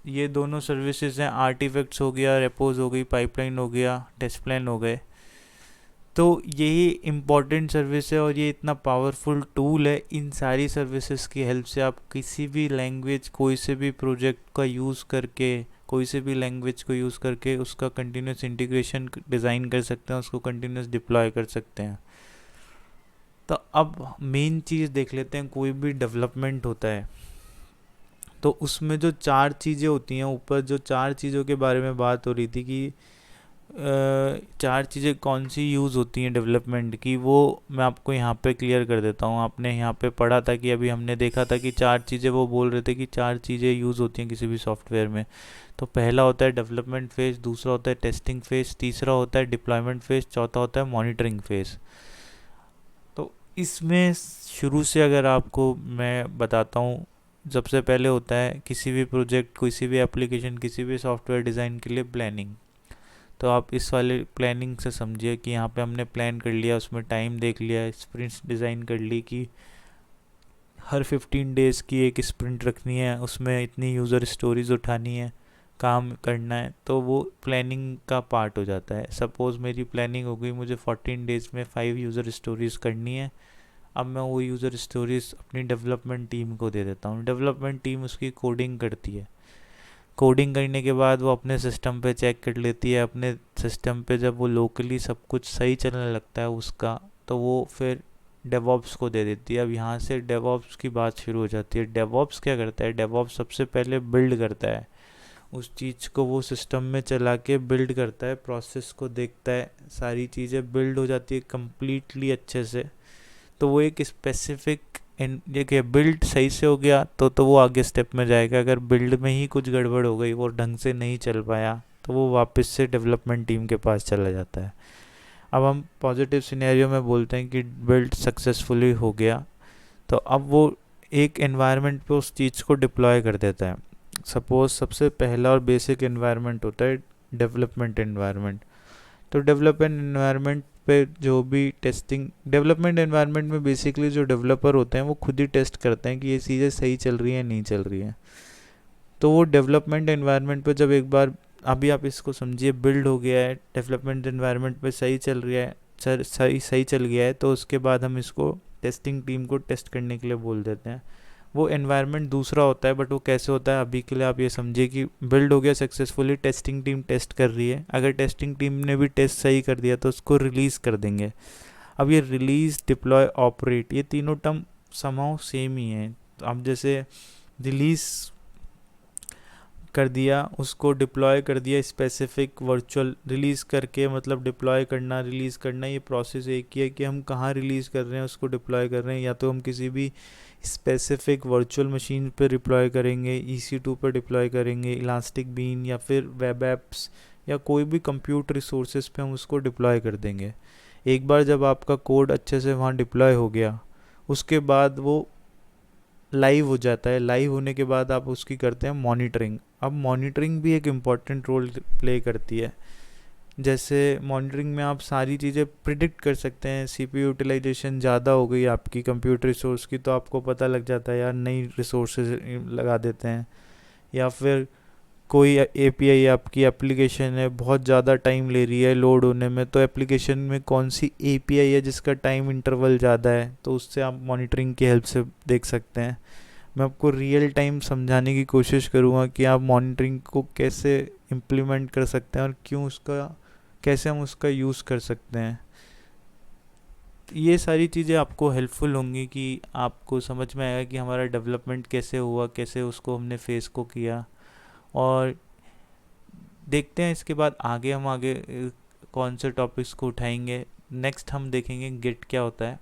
ये दोनों सर्विसेज हैं, आर्टिफैक्ट्स हो गया, रेपोज हो गई, पाइपलाइन हो गया, टेस्ट प्लान हो गए। तो यही इम्पॉर्टेंट सर्विस है और ये इतना पावरफुल टूल है। इन सारी सर्विसेज की हेल्प से आप किसी भी लैंग्वेज, कोई से भी प्रोजेक्ट का यूज़ करके, कोई से भी लैंग्वेज को यूज़ करके उसका कंटिन्यूस इंटीग्रेशन डिज़ाइन कर सकते हैं, उसको कंटिन्यूस डिप्लॉय कर सकते हैं। तो अब मेन चीज़ देख लेते हैं, कोई भी डेवलपमेंट होता है तो उसमें जो 4 चीज़ें होती हैं, ऊपर जो 4 चीज़ों के बारे में बात हो रही थी कि 4 चीज़ें कौन सी यूज़ होती हैं डेवलपमेंट की, वो मैं आपको यहाँ पे क्लियर कर देता हूँ। आपने यहाँ पे पढ़ा था कि अभी हमने देखा था कि 4 चीज़ें, वो बोल रहे थे कि 4 चीज़ें यूज़ होती हैं किसी भी सॉफ्टवेयर में। तो पहला होता है डेवलपमेंट फेज़, दूसरा होता है टेस्टिंग फेज़, तीसरा होता है डिप्लॉयमेंट फेज़, चौथा होता है मॉनिटरिंग फेज़। तो इसमें शुरू से अगर आपको मैं बताता हूँ, सबसे पहले होता है किसी भी प्रोजेक्ट, किसी भी एप्लीकेशन, किसी भी सॉफ्टवेयर डिज़ाइन के लिए प्लानिंग। तो आप इस वाले प्लानिंग से समझिए कि यहाँ पे हमने प्लान कर लिया, उसमें टाइम देख लिया, स्प्रिंट्स डिज़ाइन कर ली कि हर 15 डेज़ की एक स्प्रिंट रखनी है, उसमें इतनी यूज़र स्टोरीज उठानी है, काम करना है, तो वो प्लानिंग का पार्ट हो जाता है। सपोज़ मेरी प्लानिंग हो गई, मुझे 14 डेज़ में 5 यूज़र स्टोरीज करनी है। अब मैं वो यूज़र स्टोरीज अपनी डेवलपमेंट टीम को दे देता हूँ, डेवलपमेंट टीम उसकी कोडिंग करती है। कोडिंग करने के बाद वो अपने सिस्टम पे चेक कर लेती है, अपने सिस्टम पे जब वो लोकली सब कुछ सही चलने लगता है उसका, तो वो फिर डेवॉप्स को दे देती है। अब यहाँ से डेवॉप्स की बात शुरू हो जाती है। डेवॉप्स क्या करता है? डेवॉप्स सबसे पहले बिल्ड करता है उस चीज़ को, वो सिस्टम में चला के बिल्ड करता है, प्रोसेस को देखता है, सारी चीज़ें बिल्ड हो जाती है कम्प्लीटली अच्छे से। तो वो एक स्पेसिफिक, देखिए बिल्ड सही से हो गया तो वो आगे स्टेप में जाएगा। अगर बिल्ड में ही कुछ गड़बड़ हो गई, वो ढंग से नहीं चल पाया, तो वो वापस से डेवलपमेंट टीम के पास चला जाता है। अब हम पॉजिटिव सिनेरियो में बोलते हैं कि बिल्ड सक्सेसफुली हो गया, तो अब वो एक एनवायरनमेंट पे उस चीज़ को डिप्लॉय कर देता है। सपोज सबसे पहला और बेसिक एनवायरनमेंट होता है डेवलपमेंट एनवायरनमेंट। तो डेवलपमेंट एनवायरनमेंट पे जो भी टेस्टिंग, डेवलपमेंट एनवायरनमेंट में बेसिकली जो डेवलपर होते हैं वो खुद ही टेस्ट करते हैं कि ये चीज़ें सही चल रही हैं नहीं चल रही हैं। तो वो डेवलपमेंट एनवायरनमेंट पे जब एक बार, अभी आप इसको समझिए, बिल्ड हो गया है, डेवलपमेंट एनवायरनमेंट पे सही चल रहा है, सही चल गया है, तो उसके बाद हम इसको टेस्टिंग टीम को टेस्ट करने के लिए बोल देते हैं। वो एनवायरनमेंट दूसरा होता है, बट वो कैसे होता है अभी के लिए आप ये समझिए कि बिल्ड हो गया सक्सेसफुली, टेस्टिंग टीम टेस्ट कर रही है, अगर टेस्टिंग टीम ने भी टेस्ट सही कर दिया तो उसको रिलीज़ कर देंगे। अब ये रिलीज़, डिप्लॉय, ऑपरेट, ये तीनों टर्म समहाउ सेम ही हैं। तो अब जैसे रिलीज़ कर दिया, उसको डिप्लॉय कर दिया, स्पेसिफिक वर्चुअल रिलीज़ करके, मतलब डिप्लॉय करना, रिलीज़ करना, ये प्रोसेस एक ही है कि हम कहाँ रिलीज़ कर रहे हैं, उसको डिप्लॉय कर रहे हैं, या तो हम किसी भी स्पेसिफिक वर्चुअल मशीन पे डिप्लॉय करेंगे, EC2 पर डिप्लॉय करेंगे, इलास्टिक बीन या फिर वेब एप्स या कोई भी कंप्यूट रिसोर्सेज पे हम उसको डिप्लॉय कर देंगे। एक बार जब आपका कोड अच्छे से वहाँ डिप्लॉय हो गया, उसके बाद वो लाइव हो जाता है। लाइव होने के बाद आप उसकी करते हैं मॉनिटरिंग। अब मॉनिटरिंग भी एक इम्पॉर्टेंट रोल प्ले करती है। जैसे मॉनिटरिंग में आप सारी चीज़ें प्रिडिक्ट कर सकते हैं। CPU यूटिलाइजेशन ज़्यादा हो गई आपकी कंप्यूटर रिसोर्स की, तो आपको पता लग जाता है यार, नई रिसोर्सेज लगा देते हैं। या फिर कोई API आपकी एप्लीकेशन है, बहुत ज़्यादा टाइम ले रही है लोड होने में, तो एप्लीकेशन में कौन सी API है जिसका टाइम इंटरवल ज़्यादा है, तो उससे आप मॉनिटरिंग की हेल्प से देख सकते हैं। मैं आपको रियल टाइम समझाने की कोशिश करूँगा कि आप मॉनिटरिंग को कैसे इम्प्लीमेंट कर सकते हैं और क्यों उसका, कैसे हम उसका यूज़ कर सकते हैं। ये सारी चीज़ें आपको हेल्पफुल होंगी कि आपको समझ में आएगा कि हमारा डेवलपमेंट कैसे हुआ, कैसे उसको हमने फेस को किया। और देखते हैं इसके बाद आगे हम कौन से टॉपिक्स को उठाएंगे। नेक्स्ट हम देखेंगे गिट क्या होता है।